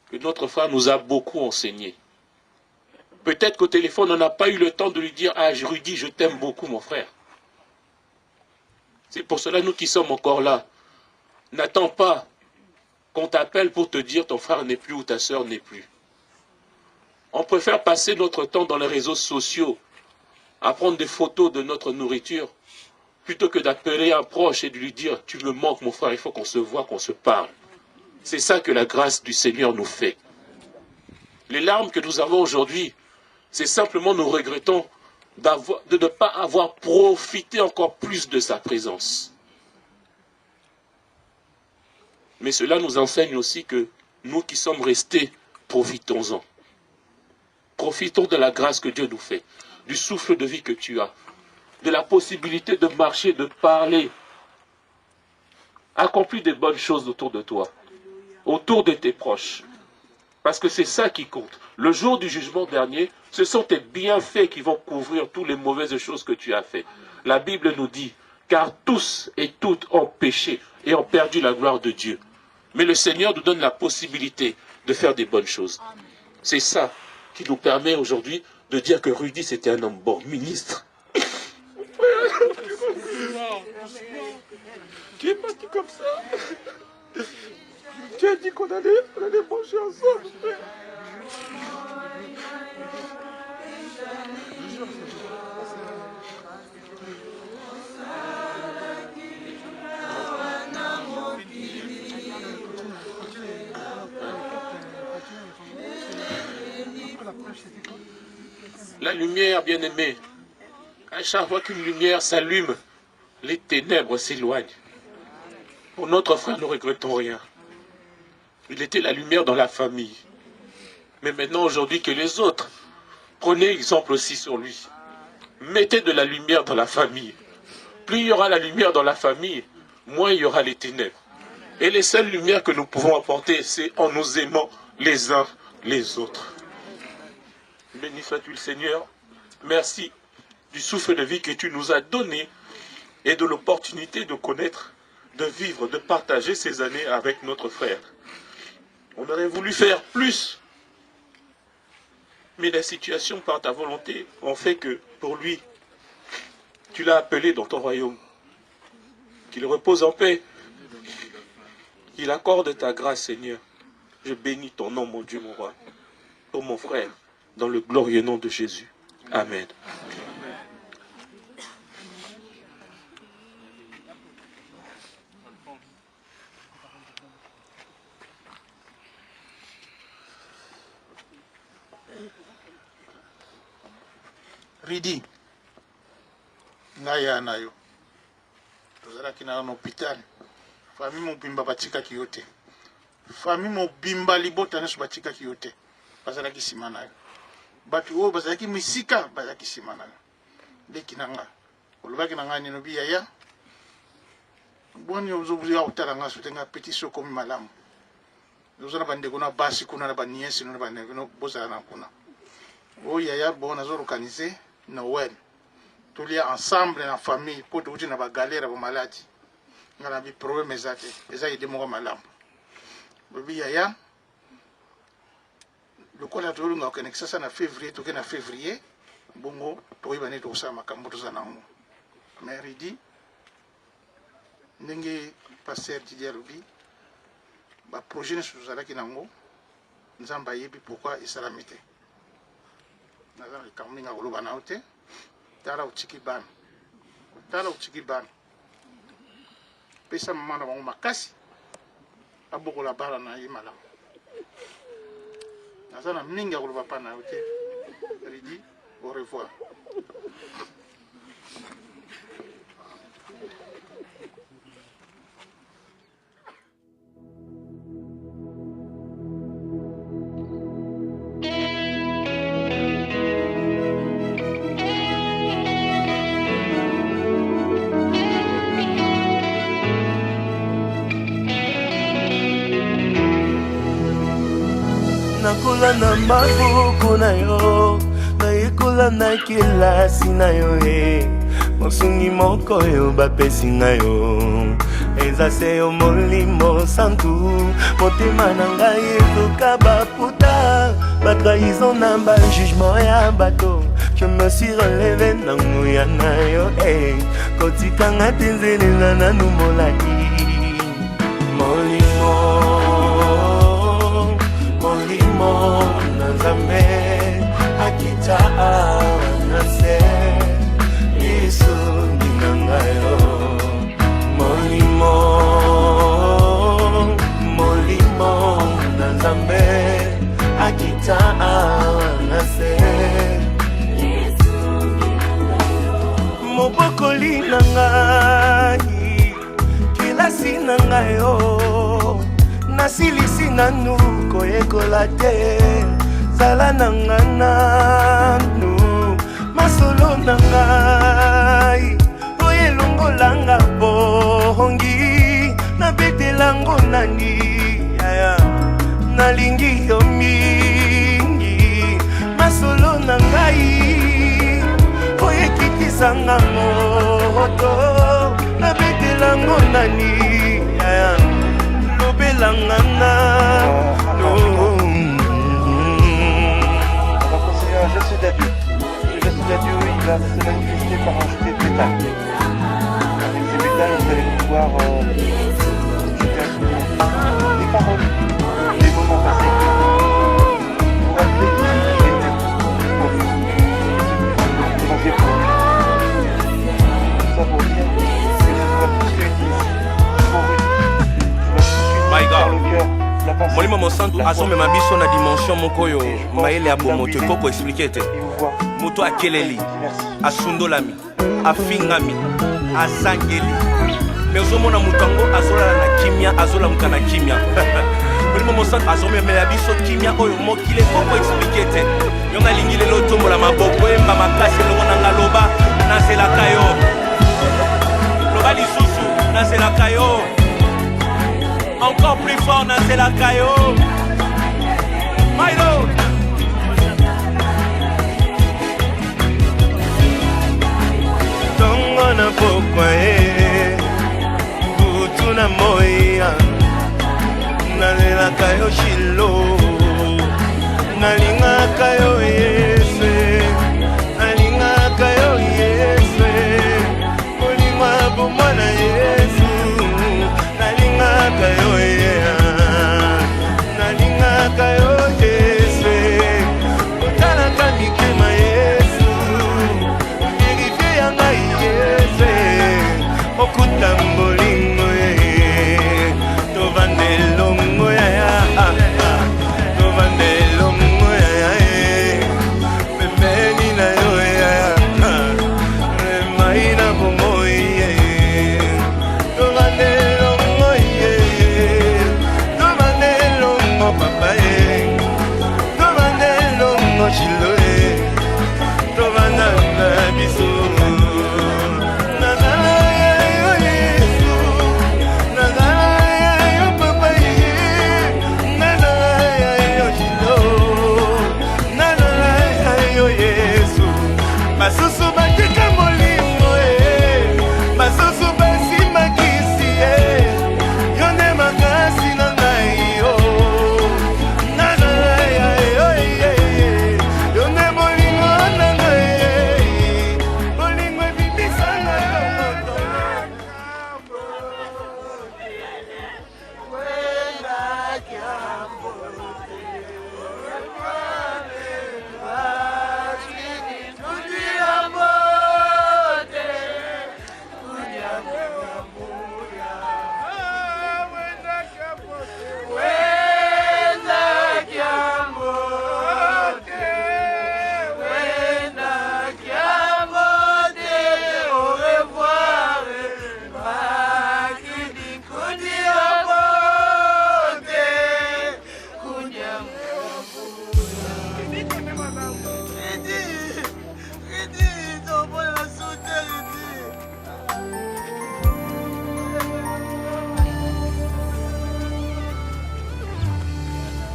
que notre frère nous a beaucoup enseigné. Peut-être qu'au téléphone, on n'a pas eu le temps de lui dire « Ah, Rudy, je t'aime beaucoup, mon frère. » C'est pour cela, nous qui sommes encore là, n'attends pas qu'on t'appelle pour te dire « Ton frère n'est plus ou ta sœur n'est plus. » On préfère passer notre temps dans les réseaux sociaux à prendre des photos de notre nourriture plutôt que d'appeler un proche et de lui dire « Tu me manques, mon frère, il faut qu'on se voit, qu'on se parle. » C'est ça que la grâce du Seigneur nous fait. Les larmes que nous avons aujourd'hui, c'est simplement nous regrettons de ne pas avoir profité encore plus de sa présence. Mais cela nous enseigne aussi que nous qui sommes restés, profitons-en. Profitons de la grâce que Dieu nous fait, du souffle de vie que tu as, de la possibilité de marcher, de parler. Accomplis des bonnes choses autour de toi, autour de tes proches. Parce que c'est ça qui compte. Le jour du jugement dernier, ce sont tes bienfaits qui vont couvrir toutes les mauvaises choses que tu as faites. La Bible nous dit, car tous et toutes ont péché et ont perdu la gloire de Dieu. Mais le Seigneur nous donne la possibilité de faire des bonnes choses. C'est ça qui nous permet aujourd'hui de dire que Rudy c'était un homme bon, ministre. Tu es parti comme ça. Tu as dit qu'on allait manger ensemble. La lumière, bien-aimée, à chaque fois qu'une lumière s'allume, les ténèbres s'éloignent. Pour notre frère, nous ne regrettons rien. Il était la lumière dans la famille. Mais maintenant, aujourd'hui, que les autres, prenez exemple aussi sur lui. Mettez de la lumière dans la famille. Plus il y aura la lumière dans la famille, moins il y aura les ténèbres. Et les seules lumières que nous pouvons apporter, c'est en nous aimant les uns les autres. Béni sois-tu le Seigneur. Merci du souffle de vie que tu nous as donné et de l'opportunité de connaître, de vivre, de partager ces années avec notre frère. On aurait voulu faire plus, mais la situation par ta volonté ont fait que pour lui, tu l'as appelé dans ton royaume. Qu'il repose en paix. Qu'il accorde ta grâce, Seigneur. Je bénis ton nom, mon Dieu, mon roi, pour mon frère, dans le glorieux nom de Jésus. Amen. Ridi ngaya nayo tozalaki na hôpital famille mobimba batikaki yo te famille mobimba libota nyonso batikaki yo te bazalaki nsima na yo bato oyo bazalaki misika bazalaki nsima na yo ndeki na nga olobaki na ngai nino biyaya boni ozobuya kotala nga so te nga peti so okomi malamu oza na bandeko na basi kuna na baniesi no na bandeko no bozala na kuna oyo yaya bon nazorganize Noël tolia ensemble na famille po touti na bagalera bamaladi nga na biproblème eza yede moko malamu bobi yaya lokola tolunga okende kisasa na février toke na février bongo tokoyeba neti tokosala makambo toza nango mais ridi ndenge paster Didier alobi baprojet nyonso tozalaki nango nzambe ayebi pourquoi esalami te naza na likambo mingi akoloba na yo te tala otiki bana pesa mama na bango makasi abokola bana na ye malamu naza na mingi akoloba mpa na yo te ridi au revoir. Nakula na mabuku na yo naikola na kilasi na yo mosungi moko yo bapesi na yo eza se yo molimo santu motema na ngai ezoka baputa batrahison na bajugement ya bato je me suis relevé na nguya na yo kotikanga te nzelela nanu molai molimo na nzambe akita nase lisungi na ngayo molimo na nzambe akita nase mobokoli na ngai kilasi na ngayo nasilisi nanu koyekola te zala na nga nanu masolo na ngai oyo elongolanga bongi nabetelango nani yaya nalingi yo mingi masolo na ngai oyo ekikisanga moto nabetelango nani yaya Belangana Je suis d'adieu. Il va se manifester par un jeté de pétales. Avec ces pétales, vous allez pouvoir jeter un souvenir. Des paroles, des moments passés. Vous rappelez qui était pour vous. Vous m'aviez promis. Tout ça pour dire que je dois tous réunir pour une. My God. Molimo mosantu azomema biso na dimension moko oyo mayele ya bomo te koko explike te moto akeleli asundolami afingami asangeli me ozomona moto yango azolala na kimia azolamuka na kimia molimo mosantu azomemela biso kimia oyo mokile koko explike te yonga alingi lelo otombola maboko emba makasi elongo nanga loba nazelaka yo loba lisusu nazelaka yo encore plus fort dans la caillou. My Lord. Tongo na pokwa butu na moya nalela kayo shilo nalinga kayo yese nalinga kayo yese molima bomana yesu kayo nalinga kayo yesu otalaka mikema yesu verifie ya ngai yesu okuta mbolingo tovanda elongo yaya tovanda elongo yaya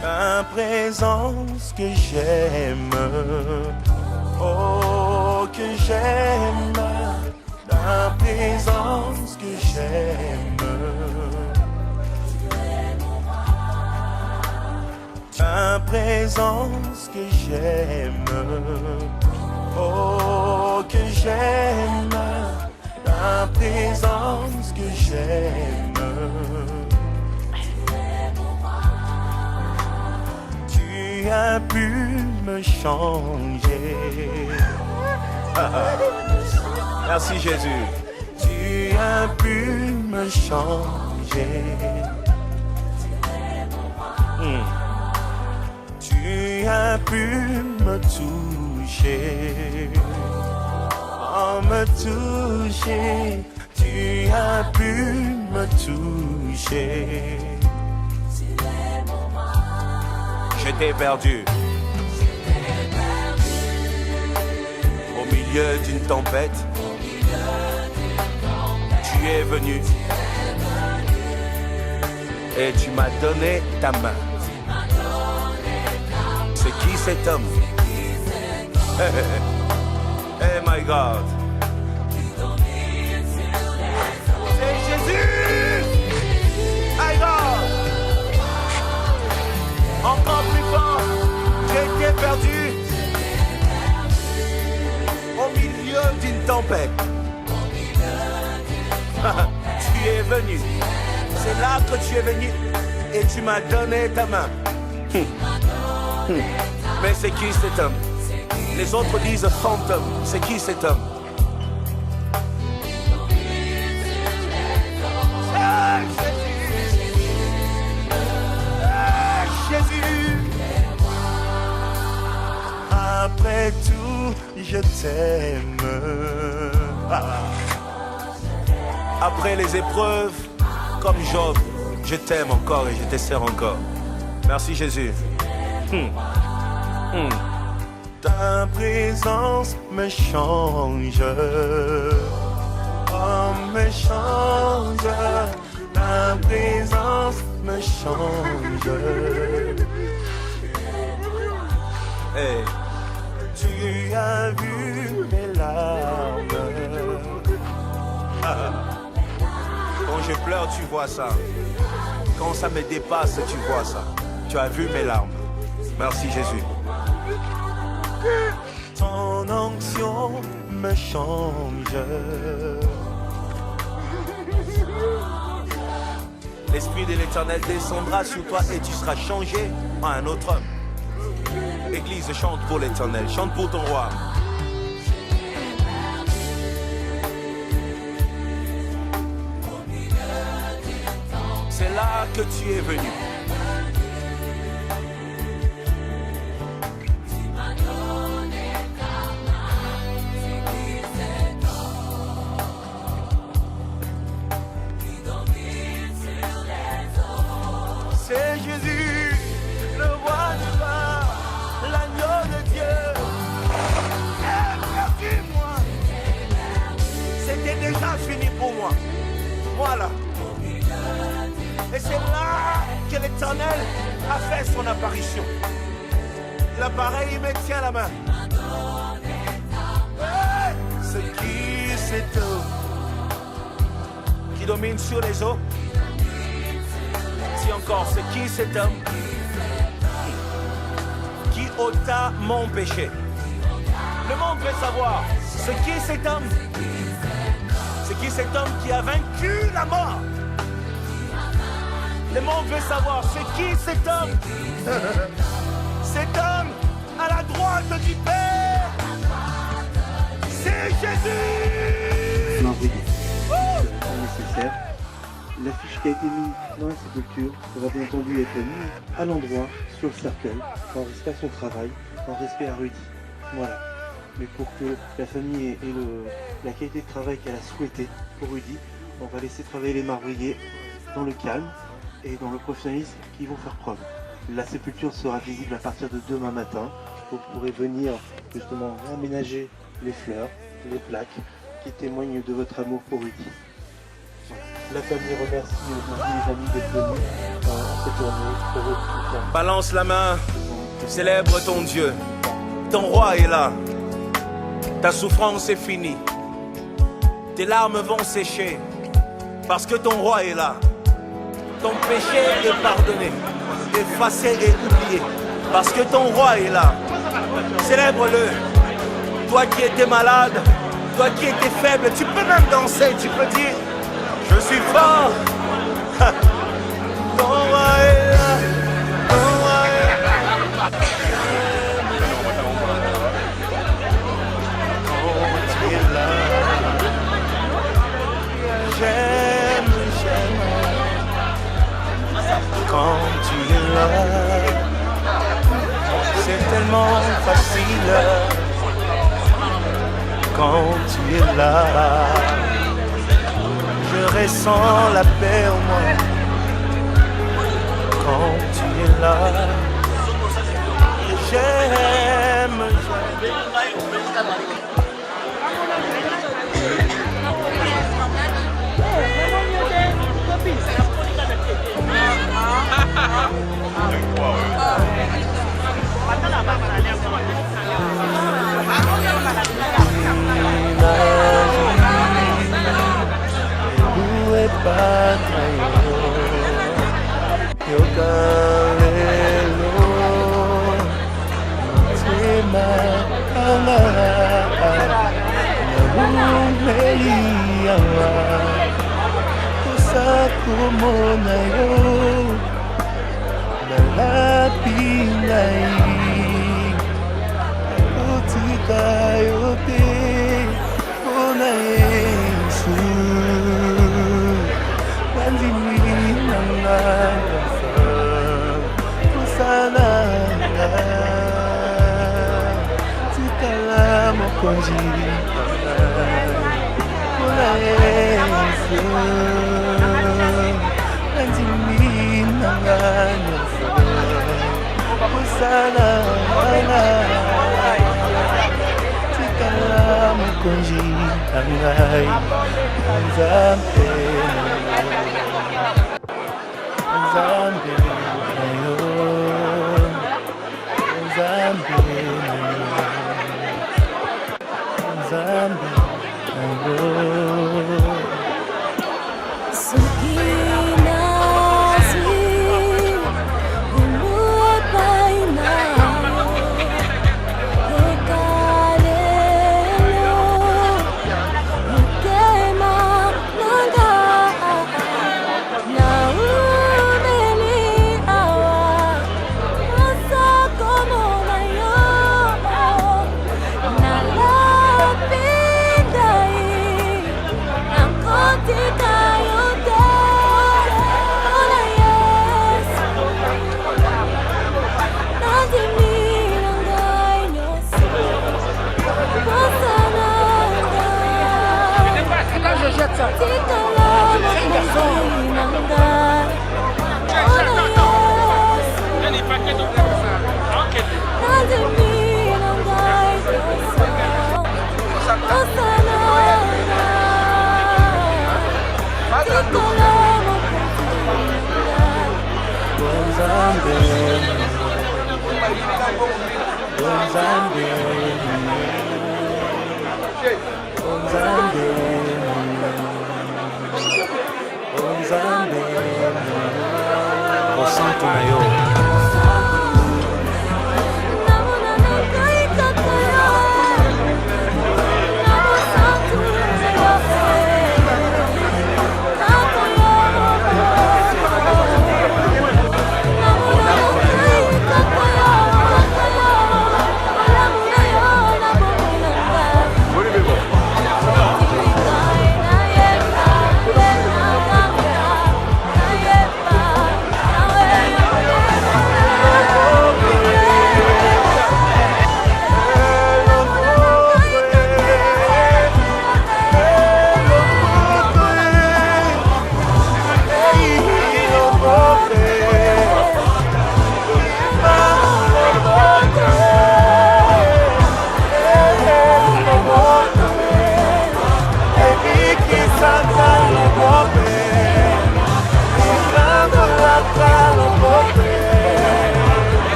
ta présence que j'aime, oh que j'aime, ta présence que j'aime, ta présence que j'aime, oh que j'aime, ta présence que j'aime. Tu as pu me changer. Merci Jésus. Tu as pu me changer. Tu as pu me toucher. Oh, me toucher. Tu as pu me toucher. Je t'ai perdu. Au milieu d'une tempête, tu es venu et tu m'as donné ta main. C'est qui cet homme? Hey my God. C'est Jésus. My God. Encore plus fort. J'étais perdu au milieu d'une tempête. Tu es venu. C'est là que tu es venu et tu m'as donné ta main. Mais c'est qui cet homme? Les autres disent fantôme. C'est qui cet homme? Jésus. Après tout, je t'aime. Après les épreuves, comme Job, je t'aime encore et je te sers encore. Merci Jésus. Ta présence me change. Oh, me change. Ta présence me change. Hey. Tu as vu mes larmes. Quand je pleure, tu vois ça. Quand ça me dépasse, tu vois ça. Tu as vu mes larmes. Merci Jésus. Ton onction me change. L'Esprit de l'Éternel descendra sur toi et tu seras changé en un autre homme. Église, chante pour l'Éternel, chante pour ton roi. C'est là que tu es venu. C'est Jésus, le roi de gloire, l'agneau de Dieu. Perdu-moi. C'était déjà fini pour moi. Voilà. Et c'est là que l'Éternel a fait son apparition. L'appareil me tient la main. Hey, c'est qui cet homme qui domine sur les eaux? Si encore, c'est qui cet homme qui ôta mon péché? Le monde veut savoir, c'est qui cet homme? C'est qui cet homme qui a vaincu la mort? Le monde veut savoir, c'est qui cet homme? Cet homme à la droite du Père, c'est Jésus! Nécessaire. L'affiche qui a été mise dans la sépulture va bien entendu être mise à l'endroit, sur le cercueil, en respect à son travail, en respect à Rudy. Voilà. Mais pour que la famille ait la qualité de travail qu'elle a souhaité pour Rudy, on va laisser travailler les marbriers dans le calme et dans le professionnalisme qu'ils vont faire preuve. La sépulture sera visible à partir de demain matin. Vous pourrez venir justement réaménager les fleurs, les plaques qui témoignent de votre amour pour Rudy. Voilà. La famille remercie les amis d'être venus. Balance la main, célèbre ton Dieu. Ton roi est là. Ta souffrance est finie. Tes larmes vont sécher. Parce que ton roi est là. Ton péché est pardonné, effacé et oublié. Parce que ton roi est là. Célèbre-le. Toi qui étais malade, toi qui étais faible, tu peux même danser, tu peux dire je suis fort. Ton roi est là. Ton roi est là. Quand tu es là, j'aime, j'aime. Quand tu es là, c'est tellement facile. Quand tu es là, je ressens la paix en moi. Quand tu es là, j'aime, kumona yo nalapi ngai otika yo te mpona Yesu nandimi nanga kosala nga tikala mokonzi mpona Yesu Sana tikala mokonzi na ngai Nzambe Nzambe na yo Nzambe na yo Nzambe na yo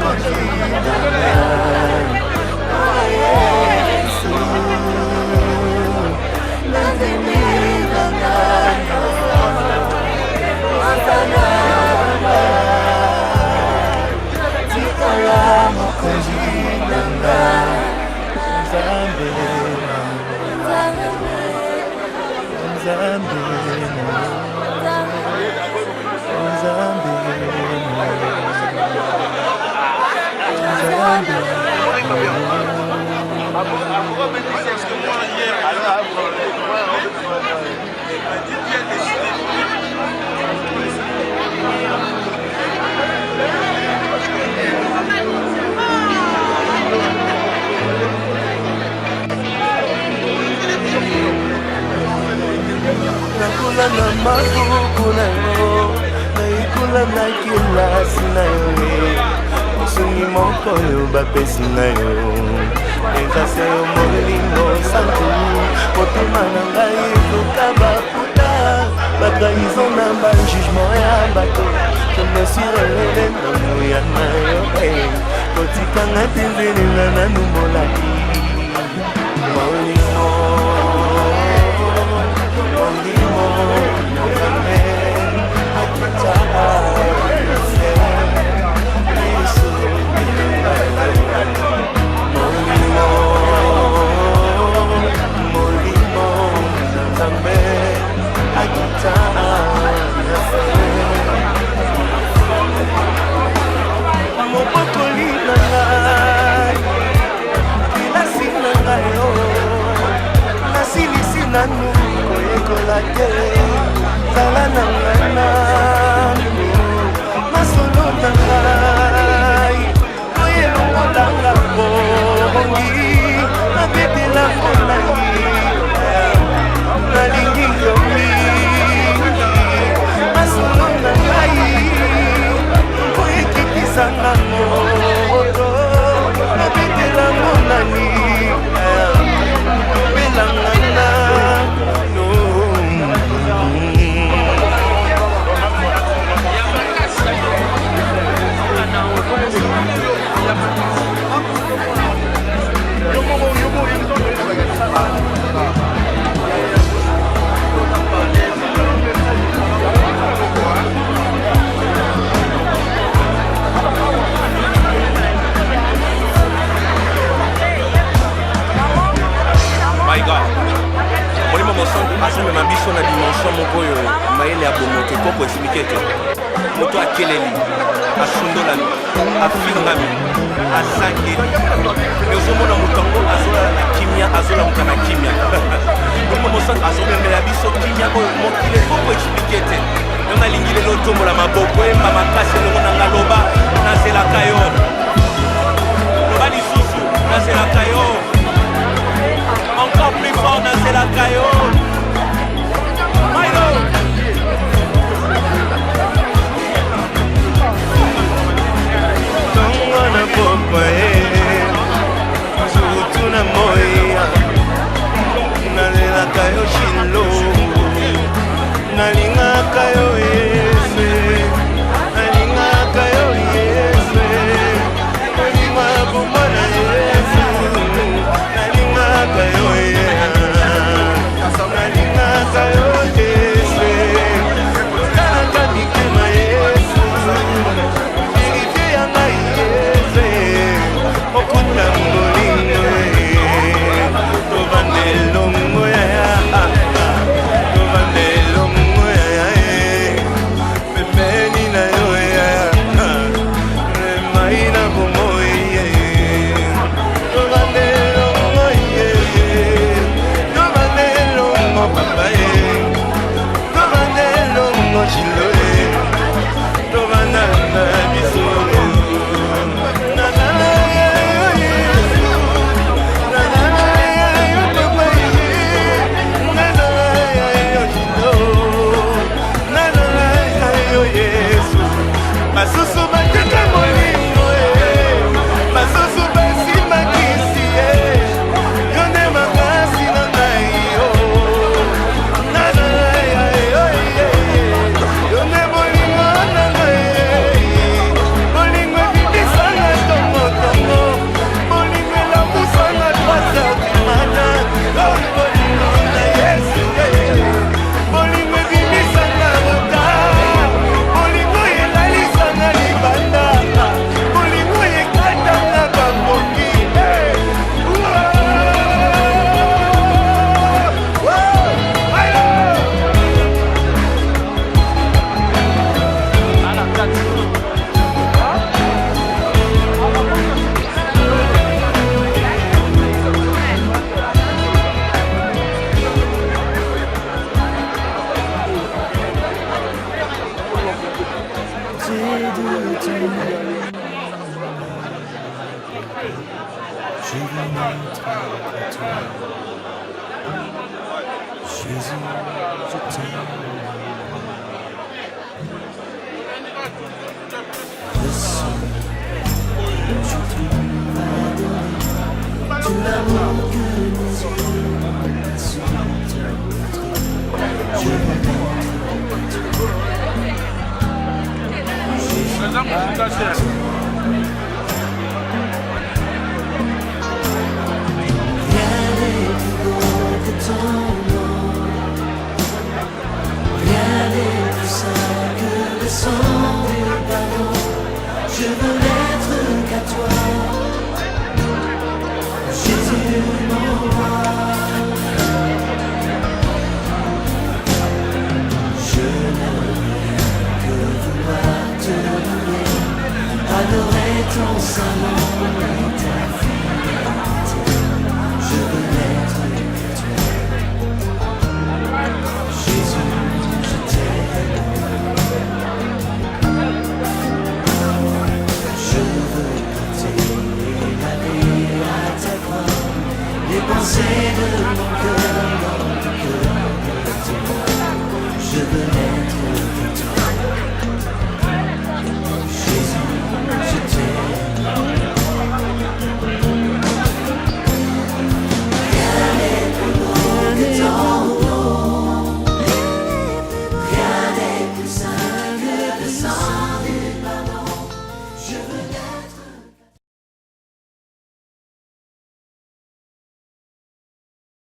mokonzi na ngai. Oh Yesu, nazemi na ngai, Osana tikala mokonzi na ngai. Nzambe, Nzambe, nakula na mabuku na yo, naikula na kilasi na yo, mosungi moko yo bapesi na yo, eza se yo molimo santu, motema na ngai ekoka baputa, batrahison na bajugement ya bato, je me suis relevé na moya na yo, kotikanga te nzelela nanu molaki molimo. Mopokoli na ngai, kilasi na ngai, nasilisi nanu koyekola te, zala na ngai nanu, masolo na ngai, oyelongolanga bongi, nabetela onangi, nalingi yo mingi, masolo na ngai, oyekikisanga moto, nabetela onangi, belangana no. My God, molimo mosantu asamema biso na dimension moko oyo mayele ya bomoto ekoko explike te. Moto akeleli, asundolami, afingami, asangeli, me ozomona moto yango azolala na kimia, azolamuka na kimia. Molimo mosantu azomemela biso kimia oyo mokili ekoko explike te. Yo nalingi lelo otombola maboko emba makasi elongo na nga loba nazelaka yo, loba lisusu nazelaka yo, encore plus fort nazelaka yo. Maïdo tongo na pokwa sutu na moya, nalelaka yo shilo, nalingaka yo Yesu, nalingaka de ton nom. Je veux n'être que toi. Jésus, je t'aime. Ressens, je trouve à donner tout l'amour que mes yeux sont montrés. Je veux n'être que toi. Jésus, ton nom. Rien n'est plus saint que le sang du pardon. Je veux n'être qu'à toi, Jésus mon roi. Je n'aime rien que vouloir te louer, adorer ton saint nom.